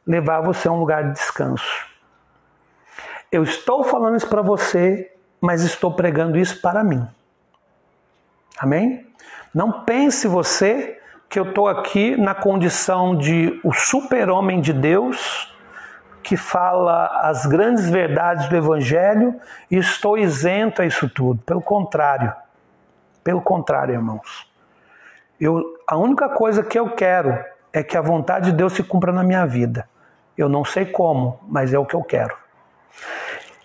levar você a um lugar de descanso. Eu estou falando isso para você, mas estou pregando isso para mim. Amém? Não pense você que eu estou aqui na condição de o super-homem de Deus, que fala as grandes verdades do Evangelho, e estou isento a isso tudo. Pelo contrário, irmãos. A única coisa que eu quero é que a vontade de Deus se cumpra na minha vida. Eu não sei como, mas é o que eu quero.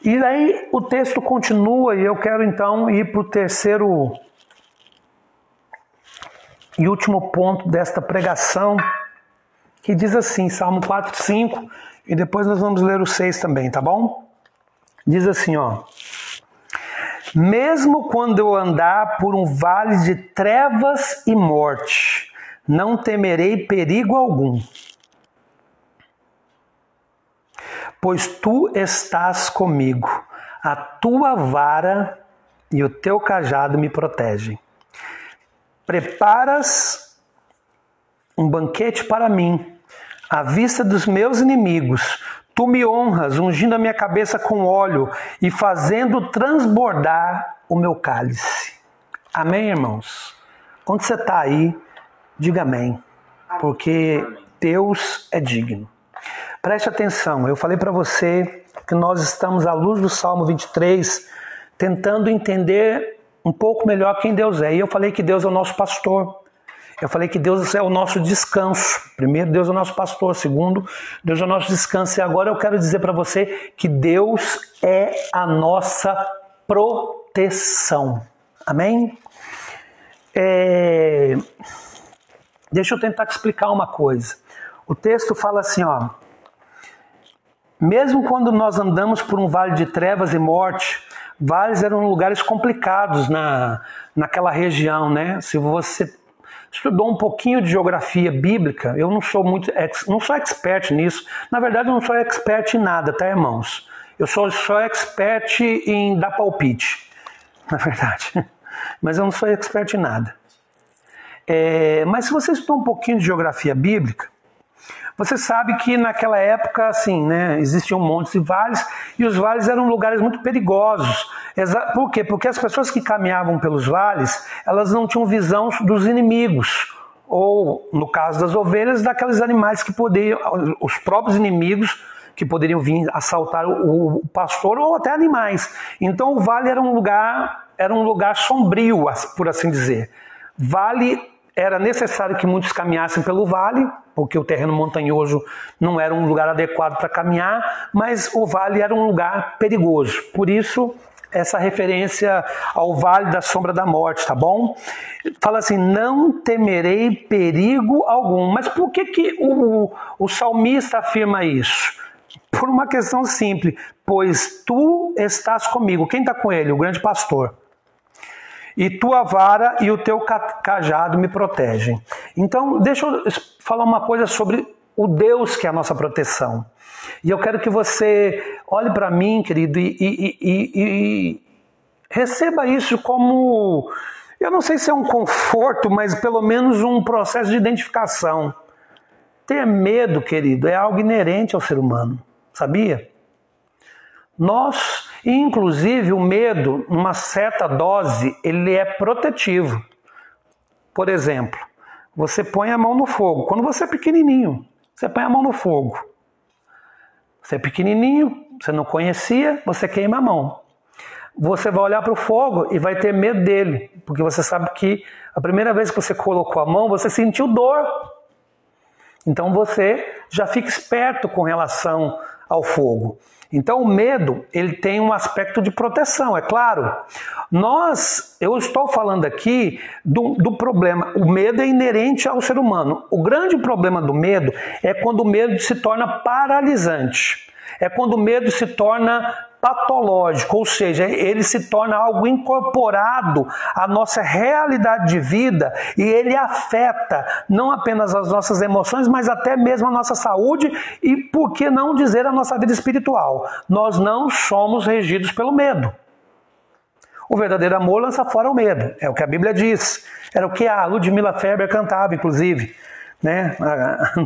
E aí o texto continua, e eu quero então ir para o terceiro e último ponto desta pregação, que diz assim, Salmo 4:5, e depois nós vamos ler o 6 também, tá bom? Diz assim, ó: mesmo quando eu andar por um vale de trevas e morte, não temerei perigo algum, pois tu estás comigo, a tua vara e o teu cajado me protegem. Preparas um banquete para mim, à vista dos meus inimigos. Tu me honras, ungindo a minha cabeça com óleo e fazendo transbordar o meu cálice. Amém, irmãos? Onde você está aí, diga amém, porque Deus é digno. Preste atenção, eu falei para você que nós estamos à luz do Salmo 23, tentando entender um pouco melhor quem Deus é. E eu falei que Deus é o nosso pastor. Eu falei que Deus é o nosso descanso. Primeiro, Deus é o nosso pastor. Segundo, Deus é o nosso descanso. E agora eu quero dizer para você que Deus é a nossa proteção. Amém? Deixa eu tentar te explicar uma coisa. O texto fala assim, ó: mesmo quando nós andamos por um vale de trevas e morte, vales eram lugares complicados naquela região, né? Se você estudou um pouquinho de geografia bíblica, eu não sou expert nisso. Na verdade, eu não sou expert em nada, tá, irmãos? Eu sou expert em dar palpite, na verdade. Mas eu não sou expert em nada. Mas se você estudou um pouquinho de geografia bíblica, Você sabe que naquela época, assim, né, existiam montes e vales, e os vales eram lugares muito perigosos. Por quê? Porque as pessoas que caminhavam pelos vales, elas não tinham visão dos inimigos, ou, no caso das ovelhas, daqueles animais que poderiam, os próprios inimigos que poderiam vir assaltar o pastor, ou até animais. Então o vale era um lugar sombrio, por assim dizer. Era necessário que muitos caminhassem pelo vale, porque o terreno montanhoso não era um lugar adequado para caminhar, mas o vale era um lugar perigoso. Por isso, essa referência ao vale da sombra da morte, tá bom? Fala assim, não temerei perigo algum. Mas por que o salmista afirma isso? Por uma questão simples, pois tu estás comigo. Quem está com ele? O grande pastor. E tua vara e o teu cajado me protegem. Então, deixa eu falar uma coisa sobre o Deus que é a nossa proteção. E eu quero que você olhe para mim, querido, e receba isso como, eu não sei se é um conforto, mas pelo menos um processo de identificação. Ter medo, querido, é algo inerente ao ser humano, sabia? Inclusive o medo, numa certa dose, ele é protetivo. Por exemplo, você põe a mão no fogo. Quando você é pequenininho, você põe a mão no fogo. Você é pequenininho, você não conhecia, você queima a mão. Você vai olhar para o fogo e vai ter medo dele, porque você sabe que a primeira vez que você colocou a mão, você sentiu dor. Então você já fica esperto com relação ao fogo. Então o medo, ele tem um aspecto de proteção, é claro. Eu estou falando aqui do problema. O medo é inerente ao ser humano. O grande problema do medo é quando o medo se torna paralisante. É quando o medo se torna patológico, ou seja, ele se torna algo incorporado à nossa realidade de vida e ele afeta não apenas as nossas emoções, mas até mesmo a nossa saúde e, por que não dizer, a nossa vida espiritual. Nós não somos regidos pelo medo. O verdadeiro amor lança fora o medo, é o que a Bíblia diz. Era o que a Ludmila Ferber cantava, inclusive, né?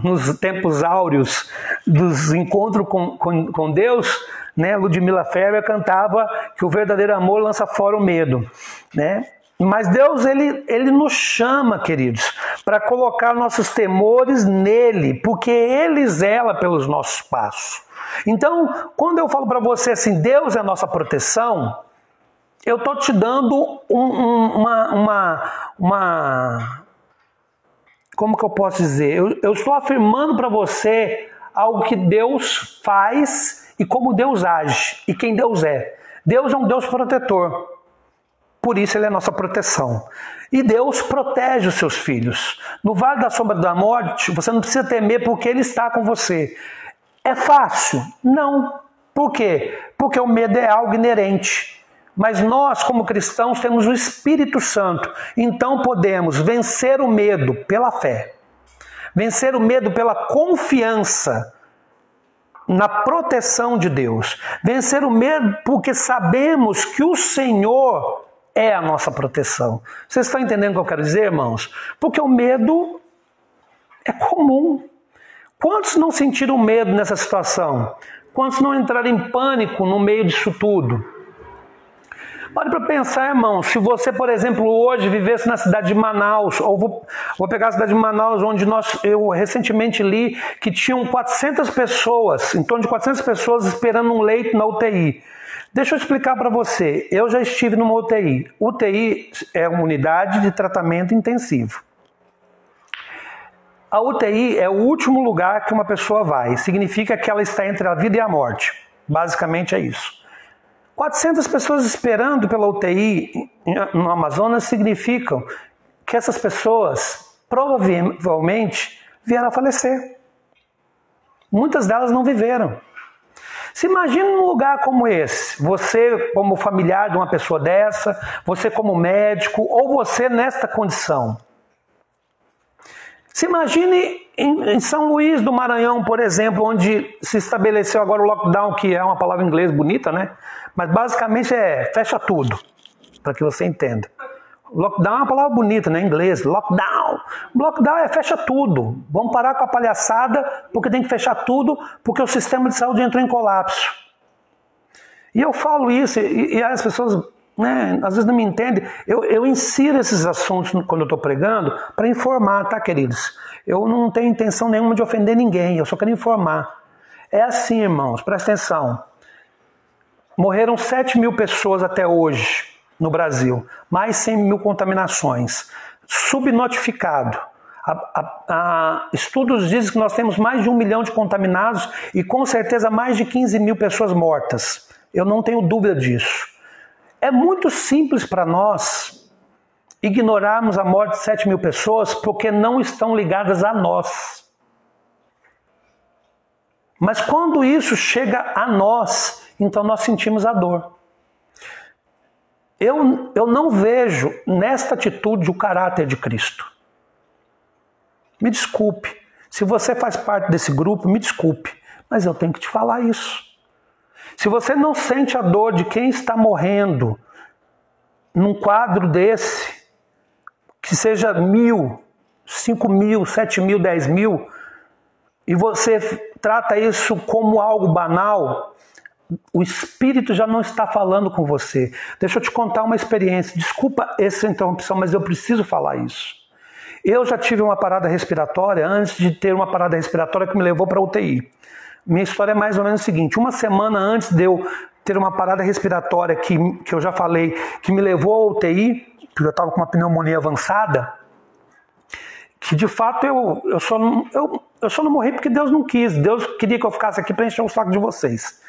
Nos tempos áureos dos encontros com Deus, né? Ludmila Ferber cantava que o verdadeiro amor lança fora o medo, né? Mas Deus, ele nos chama, queridos, para colocar nossos temores nele, porque ele zela pelos nossos passos. Então, quando eu falo para você assim, Deus é a nossa proteção, eu estou te dando como que eu posso dizer? Eu estou afirmando para você algo que Deus faz e como Deus age e quem Deus é. Deus é um Deus protetor. Por isso ele é a nossa proteção. E Deus protege os seus filhos. No vale da sombra da morte, você não precisa temer porque ele está com você. É fácil? Não. Por quê? Porque o medo é algo inerente. Mas nós, como cristãos, temos o Espírito Santo. Então podemos vencer o medo pela fé. Vencer o medo pela confiança na proteção de Deus. Vencer o medo porque sabemos que o Senhor é a nossa proteção. Vocês estão entendendo o que eu quero dizer, irmãos? Porque o medo é comum. Quantos não sentiram medo nessa situação? Quantos não entraram em pânico no meio disso tudo? Pare para pensar, irmão, se você, por exemplo, hoje vivesse na cidade de Manaus, ou vou pegar a cidade de Manaus, onde eu recentemente li que tinham 400 pessoas, em torno de 400 pessoas esperando um leito na UTI. Deixa eu explicar para você, eu já estive numa UTI. UTI é uma unidade de tratamento intensivo. A UTI é o último lugar que uma pessoa vai, significa que ela está entre a vida e a morte. Basicamente é isso. 400 pessoas esperando pela UTI no Amazonas significam que essas pessoas provavelmente vieram a falecer. Muitas delas não viveram. Se imagina num lugar como esse, você como familiar de uma pessoa dessa, você como médico, ou você nesta condição. Se imagine em São Luís do Maranhão, por exemplo, onde se estabeleceu agora o lockdown, que é uma palavra em inglês bonita, né? Mas basicamente fecha tudo, para que você entenda. Lockdown é uma palavra bonita, né? Em inglês, lockdown. Lockdown é fecha tudo. Vamos parar com a palhaçada, porque tem que fechar tudo, porque o sistema de saúde entrou em colapso. E eu falo isso, e as pessoas, né, às vezes não me entendem. Eu insiro esses assuntos quando eu estou pregando para informar, tá, queridos? Eu não tenho intenção nenhuma de ofender ninguém, eu só quero informar. É assim, irmãos, presta atenção. Morreram 7 mil pessoas até hoje no Brasil, mais 100 mil contaminações, subnotificado. Estudos dizem que nós temos mais de 1 milhão de contaminados e com certeza mais de 15 mil pessoas mortas. Eu não tenho dúvida disso. É muito simples para nós ignorarmos a morte de 7 mil pessoas porque não estão ligadas a nós. Mas quando isso chega a nós, então nós sentimos a dor. Eu não vejo nesta atitude o caráter de Cristo. Me desculpe. Se você faz parte desse grupo, me desculpe. Mas eu tenho que te falar isso. Se você não sente a dor de quem está morrendo num quadro desse, que seja 1.000, 5.000, 7.000, 10.000, e você trata isso como algo banal, o Espírito já não está falando com você. Deixa eu te contar uma experiência. Desculpa essa interrupção, mas eu preciso falar isso. Eu já tive uma parada respiratória antes de ter uma parada respiratória que me levou para a UTI. Minha história é mais ou menos o seguinte. Uma semana antes de eu ter uma parada respiratória que eu já falei, que me levou à UTI, porque eu estava com uma pneumonia avançada, que de fato eu só não morri porque Deus não quis. Deus queria que eu ficasse aqui para encher o saco de vocês.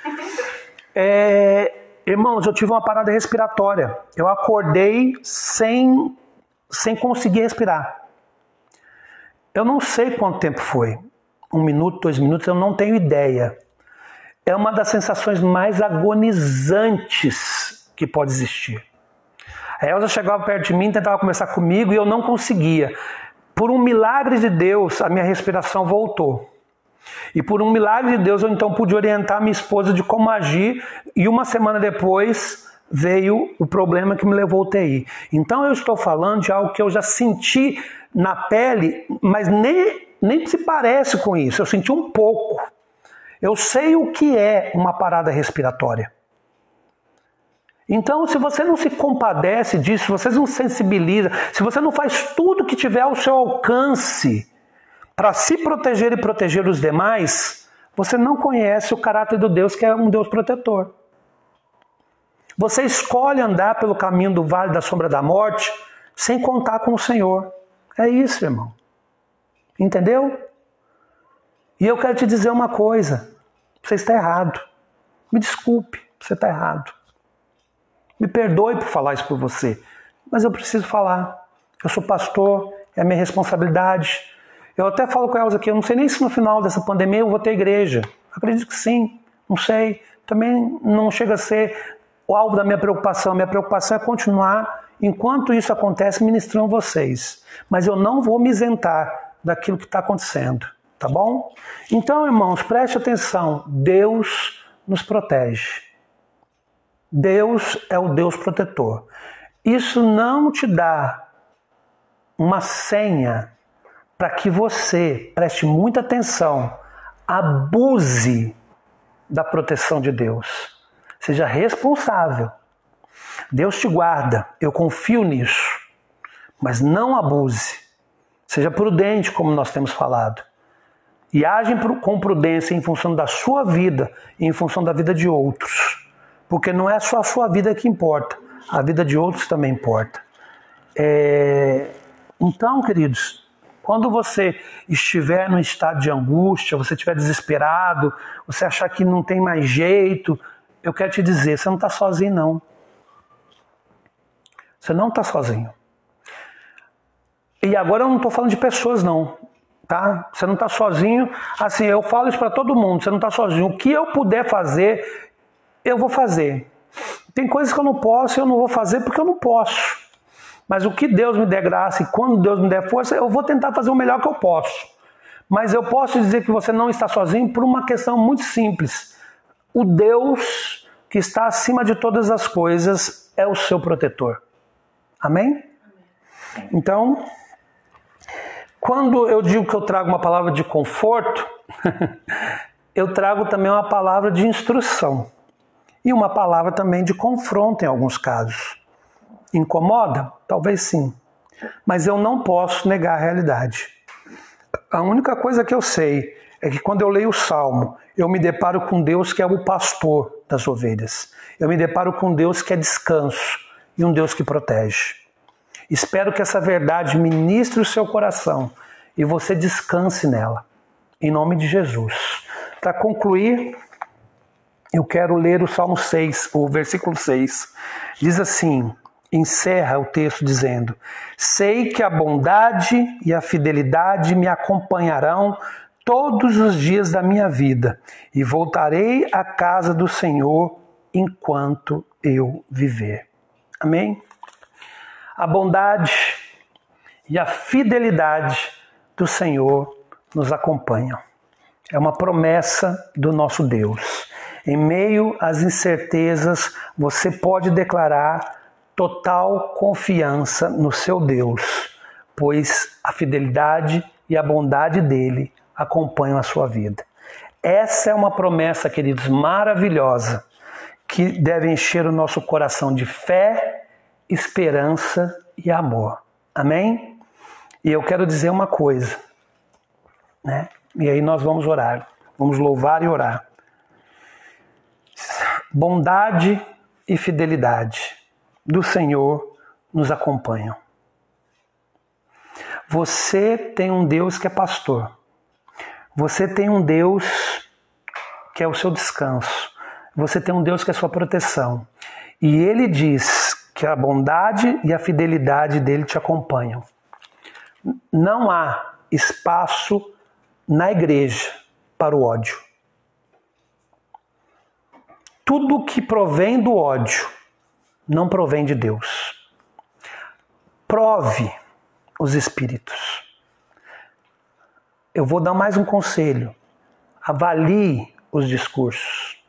Irmãos, eu tive uma parada respiratória. Eu acordei sem conseguir respirar. Eu não sei quanto tempo foi. 1 minuto, 2 minutos, eu não tenho ideia. É uma das sensações mais agonizantes que pode existir. A Elza chegava perto de mim, tentava conversar comigo e eu não conseguia. Por um milagre de Deus, a minha respiração voltou. E por um milagre de Deus, eu então pude orientar minha esposa de como agir. E uma semana depois, veio o problema que me levou ao UTI. Então eu estou falando de algo que eu já senti na pele, mas nem se parece com isso. Eu senti um pouco. Eu sei o que é uma parada respiratória. Então, se você não se compadece disso, se você não sensibiliza, se você não faz tudo que tiver ao seu alcance para se proteger e proteger os demais, você não conhece o caráter do Deus, que é um Deus protetor. Você escolhe andar pelo caminho do vale da sombra da morte sem contar com o Senhor. É isso, irmão. Entendeu? E eu quero te dizer uma coisa. Você está errado. Me desculpe, você está errado. Me perdoe por falar isso por você. Mas eu preciso falar. Eu sou pastor, é a minha responsabilidade. Eu até falo com elas aqui, eu não sei nem se no final dessa pandemia eu vou ter igreja. Acredito que sim, não sei. Também não chega a ser o alvo da minha preocupação. Minha preocupação é continuar, enquanto isso acontece, ministrando vocês. Mas eu não vou me isentar daquilo que está acontecendo, tá bom? Então, irmãos, preste atenção. Deus nos protege. Deus é o Deus protetor. Isso não te dá uma senha para que você preste muita atenção, abuse da proteção de Deus. Seja responsável. Deus te guarda, eu confio nisso. Mas não abuse. Seja prudente, como nós temos falado. E age com prudência em função da sua vida e em função da vida de outros. Porque não é só a sua vida que importa. A vida de outros também importa. Então, queridos, quando você estiver num estado de angústia, você estiver desesperado, você achar que não tem mais jeito, eu quero te dizer, você não está sozinho, não. Você não está sozinho. E agora eu não estou falando de pessoas, não. Tá? Você não está sozinho. Assim, eu falo isso para todo mundo, você não está sozinho. O que eu puder fazer, eu vou fazer. Tem coisas que eu não posso e eu não vou fazer porque eu não posso. Mas o que Deus me der graça e quando Deus me der força, eu vou tentar fazer o melhor que eu posso. Mas eu posso dizer que você não está sozinho por uma questão muito simples. O Deus que está acima de todas as coisas é o seu protetor. Amém? Então, quando eu digo que eu trago uma palavra de conforto, eu trago também uma palavra de instrução e uma palavra também de confronto em alguns casos. Incomoda? Talvez sim, mas eu não posso negar a realidade. A única coisa que eu sei é que quando eu leio o Salmo, eu me deparo com Deus que é o pastor das ovelhas. Eu me deparo com Deus que é descanso e um Deus que protege. Espero que essa verdade ministre o seu coração e você descanse nela, em nome de Jesus. Para concluir, eu quero ler o Salmo 6, o versículo 6. Diz assim, encerra o texto dizendo: sei que a bondade e a fidelidade me acompanharão todos os dias da minha vida e voltarei à casa do Senhor enquanto eu viver. Amém? A bondade e a fidelidade do Senhor nos acompanham. É uma promessa do nosso Deus. Em meio às incertezas, você pode declarar total confiança no seu Deus, pois a fidelidade e a bondade dele acompanham a sua vida. Essa é uma promessa, queridos, maravilhosa, que deve encher o nosso coração de fé, esperança e amor. Amém? E eu quero dizer uma coisa, né? E aí nós vamos orar, vamos louvar e orar. Bondade e fidelidade do Senhor nos acompanham. Você tem um Deus que é pastor. Você tem um Deus que é o seu descanso. Você tem um Deus que é a sua proteção. E Ele diz que a bondade e a fidelidade dele te acompanham. Não há espaço na igreja para o ódio. Tudo que provém do ódio não provém de Deus. Prove os espíritos. Eu vou dar mais um conselho. Avalie os discursos.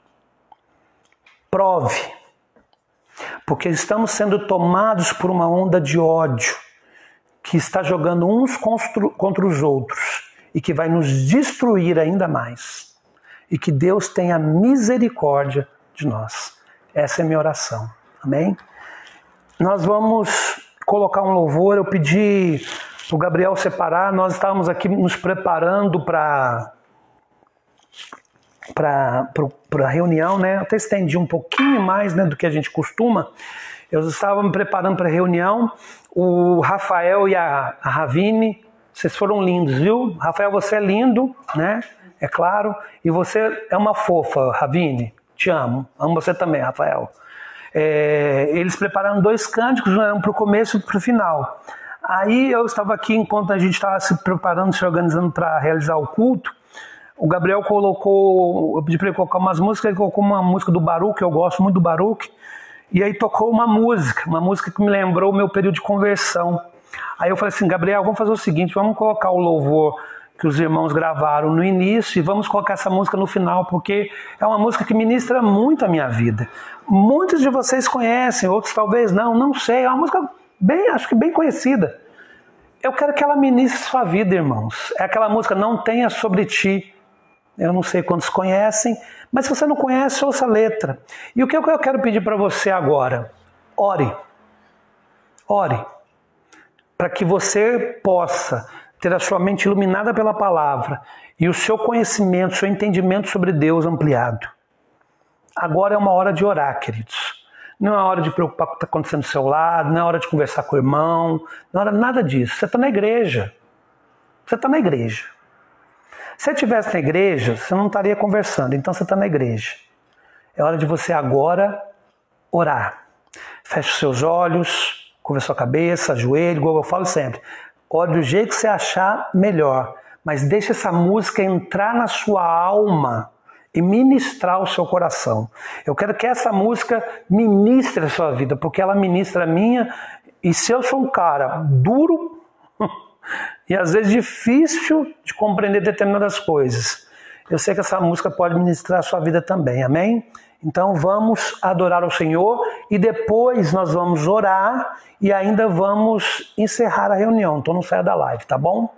Prove. Porque estamos sendo tomados por uma onda de ódio que está jogando uns contra os outros e que vai nos destruir ainda mais. E que Deus tenha misericórdia de nós. Essa é a minha oração. Amém? Nós vamos colocar um louvor. Eu pedi para o Gabriel separar. Nós estávamos aqui nos preparando para a reunião, né? Eu até estendi um pouquinho mais, né, do que a gente costuma. Eu estava me preparando para a reunião. O Rafael e a Ravine, vocês foram lindos, viu? Rafael, você é lindo, né? É claro. E você é uma fofa, Ravine. Te amo. Amo você também, Rafael. Eles prepararam 2 cânticos, um para o começo e para o final. Aí eu estava aqui, enquanto a gente estava se preparando, se organizando para realizar o culto, o Gabriel eu pedi para ele colocar umas músicas, ele colocou uma música do Baruch, eu gosto muito do Baruch, e aí tocou uma música que me lembrou o meu período de conversão. Aí eu falei assim, Gabriel, vamos fazer o seguinte, vamos colocar o louvor que os irmãos gravaram no início e vamos colocar essa música no final, porque é uma música que ministra muito a minha vida. Muitos de vocês conhecem, outros talvez não sei, é uma música acho que bem conhecida. Eu quero que ela ministre sua vida, irmãos. É aquela música, Não Tenha Sobre Ti. Eu não sei quantos conhecem, mas se você não conhece, ouça a letra. E o que eu quero pedir para você agora? Ore. Ore. Para que você possa ter a sua mente iluminada pela palavra e o seu conhecimento, o seu entendimento sobre Deus ampliado. Agora é uma hora de orar, queridos. Não é hora de preocupar com o que está acontecendo do seu lado, não é hora de conversar com o irmão, não é hora nada disso. Você está na igreja. Você está na igreja. Se você estivesse na igreja, você não estaria conversando, então você está na igreja. É hora de você agora orar. Feche os seus olhos, curva a sua cabeça, ajoelhe, igual eu falo sempre. Ore do jeito que você achar melhor, mas deixe essa música entrar na sua alma e ministrar o seu coração. Eu quero que essa música ministre a sua vida, porque ela ministra a minha, e se eu sou um cara duro e às vezes difícil de compreender determinadas coisas, Eu sei que essa música pode ministrar a sua vida também, amém? Então vamos adorar o Senhor e depois nós vamos orar e ainda vamos encerrar a reunião. Então não saia da live, tá bom?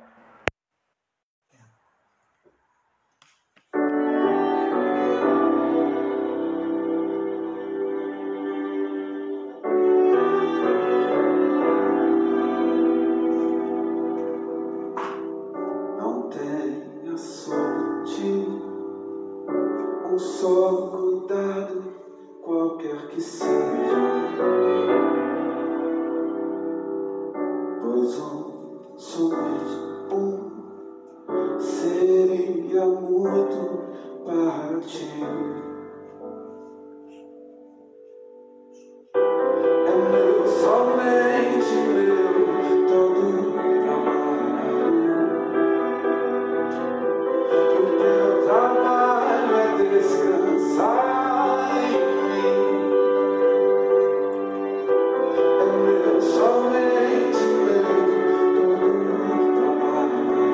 Não tenha sorte, um só cuidado, qualquer que seja, pois somente seria muito para ti. É meu, somente meu, todo trabalho. O teu trabalho é descansar em mim. É meu, somente meu, todo trabalho.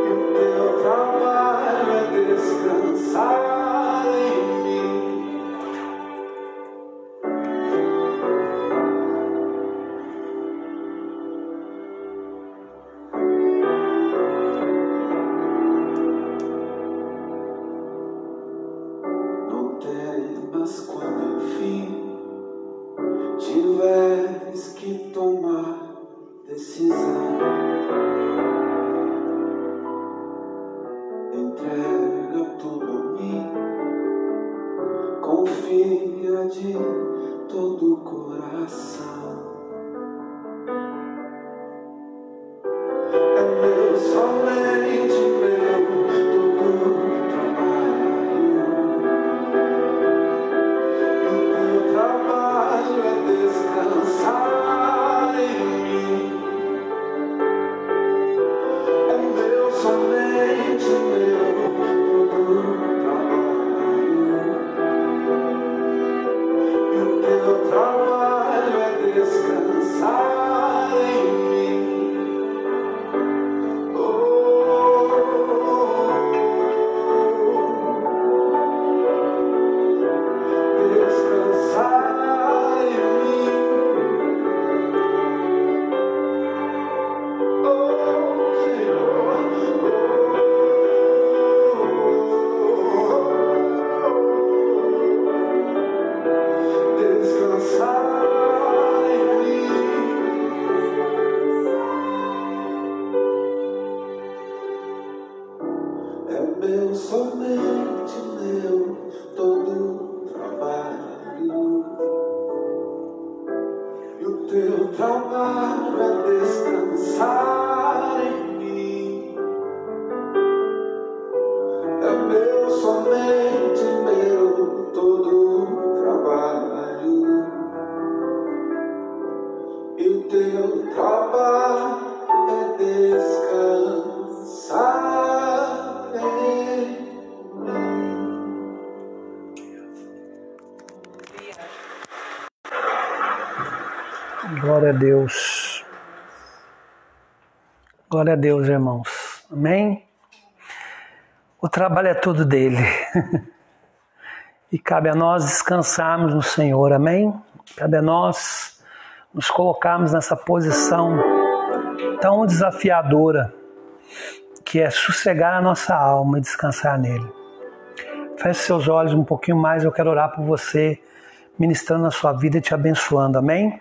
E o teu trabalho é descansar em mim. Não temas quando enfim tiveres que tomar decisão. Entrega tudo a mim, confia de todo o coração. É meu, somente meu, todo trabalho. E o teu trabalho é descansar em mim. É meu, somente meu, todo trabalho. E o teu trabalho é descansar em mim. Descansar em mim. Descansar em mim. É meu, somente meu, todo trabalho. E o teu trabalho é descansar em mim. É meu, somente meu, todo trabalho. E o teu trabalho é descansar em mim. Glória a Deus. Glória a Deus, irmãos. Amém? O trabalho é todo dele. E cabe a nós descansarmos no Senhor, amém? Cabe a nós nos colocarmos nessa posição tão desafiadora, que é sossegar a nossa alma e descansar nele. Feche seus olhos um pouquinho mais, eu quero orar por você, ministrando na sua vida e te abençoando, amém?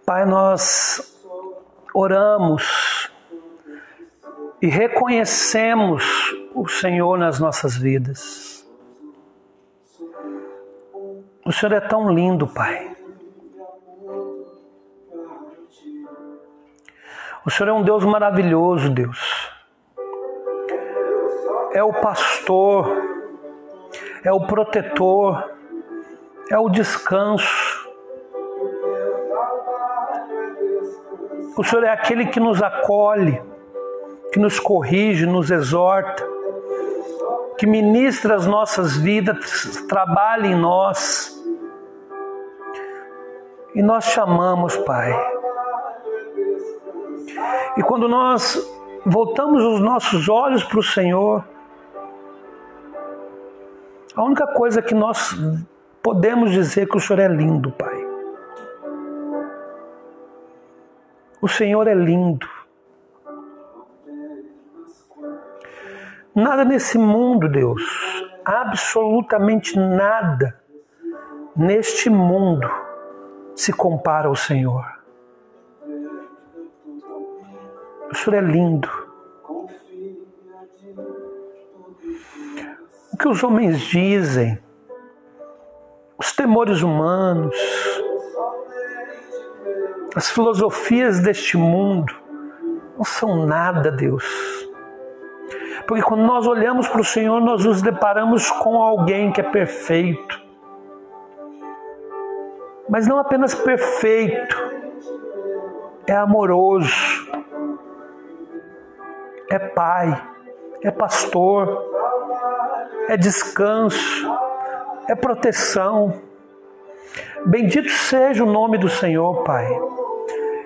Pai, nós oramos e reconhecemos o Senhor nas nossas vidas. O Senhor é tão lindo, Pai. O Senhor é um Deus maravilhoso, Deus. É o pastor, é o protetor, é o descanso. O Senhor é aquele que nos acolhe, que nos corrige, nos exorta, que ministra as nossas vidas, trabalha em nós. E nós chamamos, Pai. E quando nós voltamos os nossos olhos para o Senhor, a única coisa que nós podemos dizer é que o Senhor é lindo, Pai. O Senhor é lindo. Nada nesse mundo, Deus, absolutamente nada neste mundo se compara ao Senhor. O Senhor é lindo. O que os homens dizem, os temores humanos, as filosofias deste mundo não são nada, Deus. Porque quando nós olhamos para o Senhor, nós nos deparamos com alguém que é perfeito. Mas não apenas perfeito, é amoroso, é pai, é pastor, é descanso, é proteção. Bendito seja o nome do Senhor, Pai.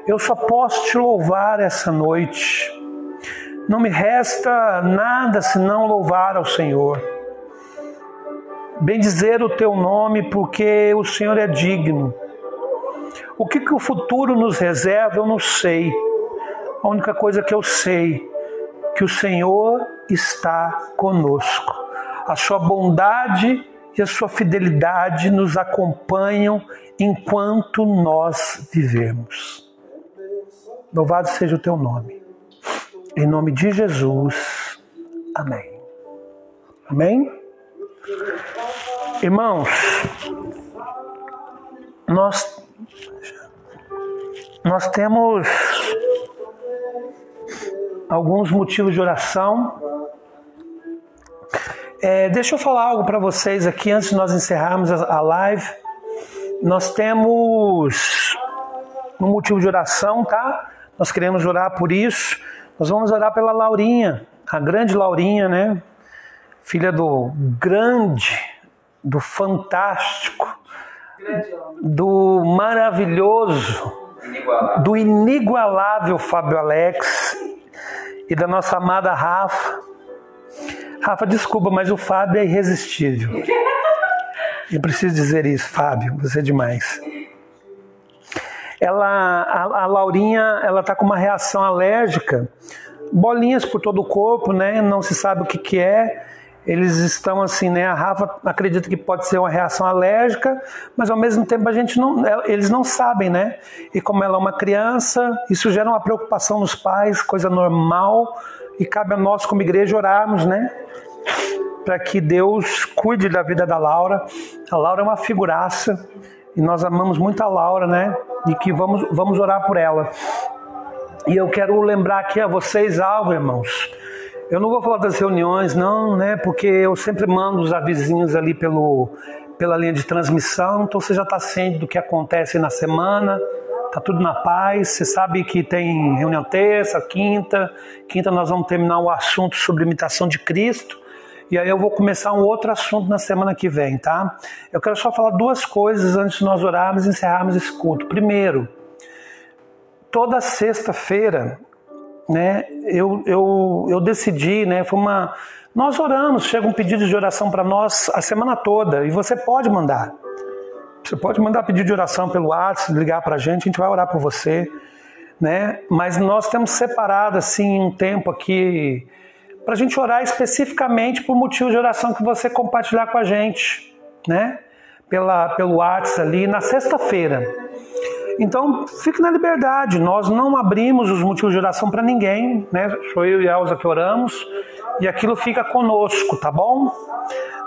Eu só posso te louvar essa noite. Não me resta nada senão louvar ao Senhor. Bendizer o teu nome, porque o Senhor é digno. O que o futuro nos reserva, eu não sei. A única coisa que eu sei, que o Senhor está conosco. A sua bondade e a sua fidelidade nos acompanham enquanto nós vivemos. Louvado seja o teu nome. Em nome de Jesus. Amém. Amém? Irmãos, nós temos alguns motivos de oração. Deixa eu falar algo para vocês aqui antes de nós encerrarmos a live. Nós temos um motivo de oração, tá? Nós queremos orar por isso. Nós vamos orar pela Laurinha, a grande Laurinha, né? Filha do grande, do fantástico, do maravilhoso, do inigualável Fábio Alex e da nossa amada Rafa. Rafa, desculpa, mas o Fábio é irresistível. Eu preciso dizer isso, Fábio, você é demais. A Laurinha, ela tá com uma reação alérgica, bolinhas por todo o corpo, né? Não se sabe o que é. Eles estão assim, né? A Rafa acredita que pode ser uma reação alérgica, mas ao mesmo tempo eles não sabem, né? E como ela é uma criança, isso gera uma preocupação nos pais, coisa normal, e cabe a nós como igreja orarmos, né? Para que Deus cuide da vida da Laura. A Laura é uma figuraça e nós amamos muito a Laura, né? E que vamos orar por ela. E eu quero lembrar aqui a vocês algo, irmãos. Eu não vou falar das reuniões, não, né? Porque eu sempre mando os avisinhos ali pela linha de transmissão. Então você já está ciente do que acontece na semana. Tá tudo na paz. Você sabe que tem reunião terça, quinta. Quinta nós vamos terminar o assunto sobre imitação de Cristo. E aí eu vou começar um outro assunto na semana que vem, tá? Eu quero só falar duas coisas antes de nós orarmos e encerrarmos esse culto. Primeiro, toda sexta-feira, né, eu decidi, né, nós oramos, chega um pedido de oração para nós a semana toda, e você pode mandar. Você pode mandar pedido de oração pelo WhatsApp, ligar para a gente vai orar por você, né? Mas nós temos separado assim um tempo aqui para a gente orar especificamente por motivo de oração que você compartilhar com a gente, né? Pelo WhatsApp ali na sexta-feira. Então, fique na liberdade, nós não abrimos os motivos de oração para ninguém, né? Sou eu e a Elza que oramos e aquilo fica conosco, tá bom?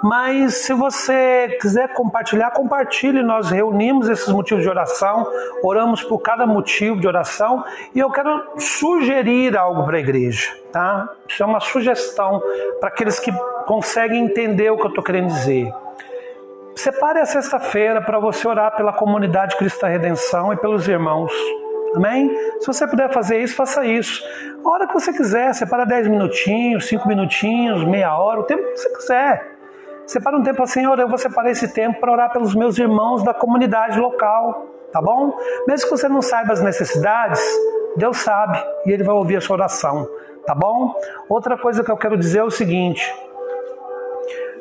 Mas se você quiser compartilhar, compartilhe. Nós reunimos esses motivos de oração, oramos por cada motivo de oração e eu quero sugerir algo para a igreja, tá? Isso é uma sugestão para aqueles que conseguem entender o que eu estou querendo dizer. Separe a sexta-feira para você orar pela comunidade Cristo da Redenção e pelos irmãos. Amém? Se você puder fazer isso, faça isso. A hora que você quiser, separa 10 minutinhos, 5 minutinhos, meia hora, o tempo que você quiser. Separa um tempo assim, Senhor, eu vou separar esse tempo para orar pelos meus irmãos da comunidade local, tá bom? Mesmo que você não saiba as necessidades, Deus sabe e Ele vai ouvir a sua oração, tá bom? Outra coisa que eu quero dizer é o seguinte: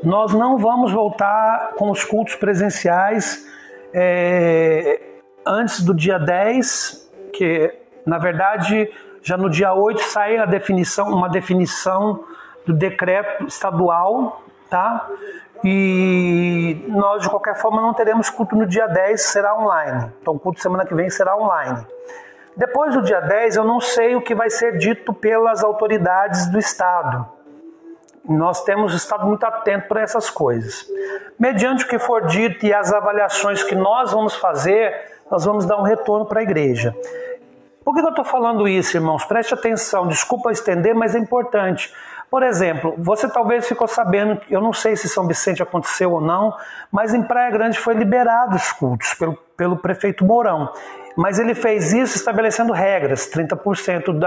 nós não vamos voltar com os cultos presenciais antes do dia 10, que na verdade já no dia 8 sai uma definição do decreto estadual, tá? E nós de qualquer forma não teremos culto no dia 10, será online. Então o culto semana que vem será online. Depois do dia 10 eu não sei o que vai ser dito pelas autoridades do Estado. Nós temos estado muito atentos para essas coisas. Mediante o que for dito e as avaliações que nós vamos fazer, nós vamos dar um retorno para a igreja. Por que eu estou falando isso, irmãos? Preste atenção, desculpa estender, mas é importante. Por exemplo, você talvez ficou sabendo, eu não sei se São Vicente aconteceu ou não, mas em Praia Grande foi liberado os cultos pelo prefeito Mourão. Mas ele fez isso estabelecendo regras, 30%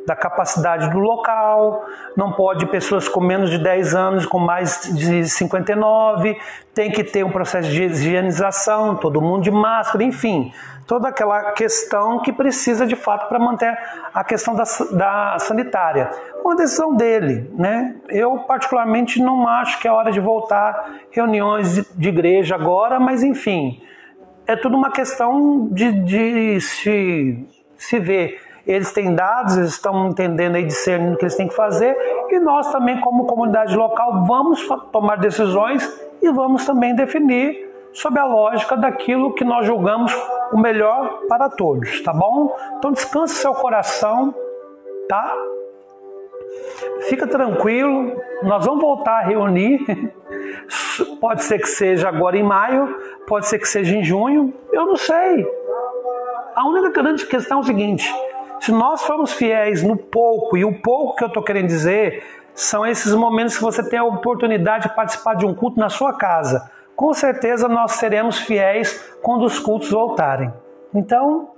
da capacidade do local, não pode pessoas com menos de 10 anos, com mais de 59, tem que ter um processo de higienização, todo mundo de máscara, enfim, toda aquela questão que precisa de fato para manter a questão da sanitária. Uma decisão dele, né? Eu particularmente não acho que é hora de voltar reuniões de igreja agora, mas enfim, é tudo uma questão de se ver. Eles têm dados, eles estão entendendo aí, discernindo o que eles têm que fazer, e nós também, como comunidade local, vamos tomar decisões e vamos também definir sob a lógica daquilo que nós julgamos o melhor para todos, tá bom? Então descanse seu coração, tá? Fica tranquilo, nós vamos voltar a reunir. Pode ser que seja agora em maio, pode ser que seja em junho, eu não sei. A única grande questão é o seguinte: se nós formos fiéis no pouco, e o pouco que eu estou querendo dizer são esses momentos que você tem a oportunidade de participar de um culto na sua casa, com certeza nós seremos fiéis quando os cultos voltarem. Então,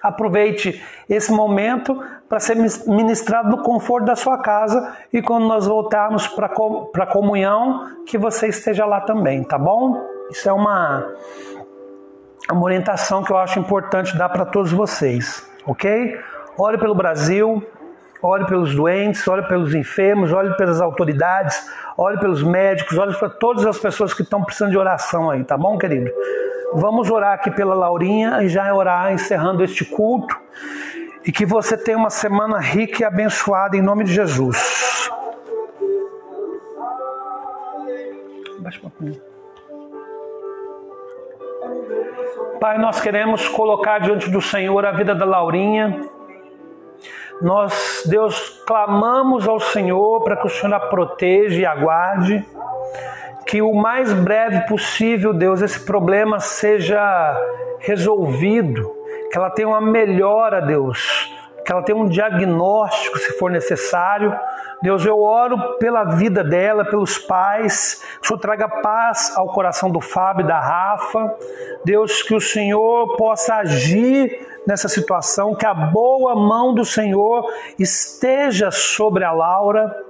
aproveite esse momento para ser ministrado no conforto da sua casa, e quando nós voltarmos para a comunhão, que você esteja lá também, tá bom? Isso é uma orientação que eu acho importante dar para todos vocês, ok? Ore pelo Brasil, ore pelos doentes, ore pelos enfermos, ore pelas autoridades, ore pelos médicos, ore para todas as pessoas que estão precisando de oração aí, tá bom, querido? Vamos orar aqui pela Laurinha e já orar encerrando este culto. E que você tenha uma semana rica e abençoada em nome de Jesus. Baixa um pouquinho. Pai, nós queremos colocar diante do Senhor a vida da Laurinha. Nós, Deus, clamamos ao Senhor para que o Senhor a proteja e a guarde. Que o mais breve possível, Deus, esse problema seja resolvido. Que ela tenha uma melhora, Deus. Que ela tenha um diagnóstico, se for necessário. Deus, eu oro pela vida dela, pelos pais. Que o Senhor traga paz ao coração do Fábio e da Rafa. Deus, que o Senhor possa agir nessa situação. Que a boa mão do Senhor esteja sobre a Laura.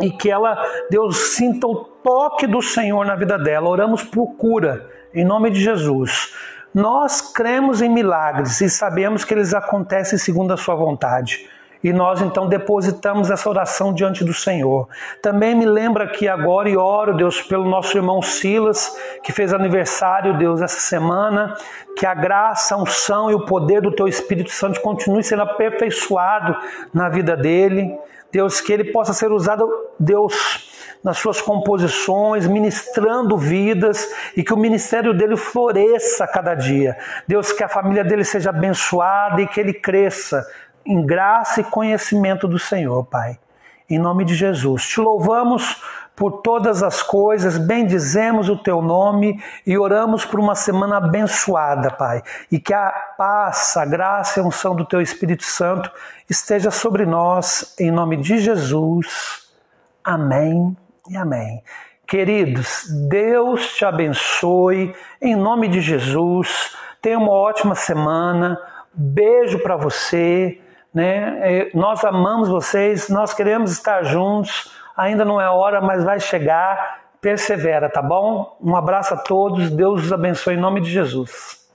E que ela, Deus, sinta o toque do Senhor na vida dela. Oramos por cura, em nome de Jesus. Nós cremos em milagres e sabemos que eles acontecem segundo a sua vontade. E nós então depositamos essa oração diante do Senhor. Também me lembra aqui agora e oro, Deus, pelo nosso irmão Silas, que fez aniversário, Deus, essa semana. Que a graça, a unção e o poder do Teu Espírito Santo continue sendo aperfeiçoado na vida dele. Deus, que ele possa ser usado, Deus, nas suas composições, ministrando vidas, e que o ministério dele floresça a cada dia. Deus, que a família dele seja abençoada e que ele cresça em graça e conhecimento do Senhor, Pai. Em nome de Jesus. Te louvamos por todas as coisas, bendizemos o Teu nome e oramos por uma semana abençoada, Pai. E que a paz, a graça e a unção do Teu Espírito Santo esteja sobre nós, em nome de Jesus. Amém e amém. Queridos, Deus te abençoe, em nome de Jesus. Tenha uma ótima semana. Beijo para você, né? Nós amamos vocês, nós queremos estar juntos. Ainda não é hora, mas vai chegar. Persevera, tá bom? Um abraço a todos. Deus os abençoe em nome de Jesus.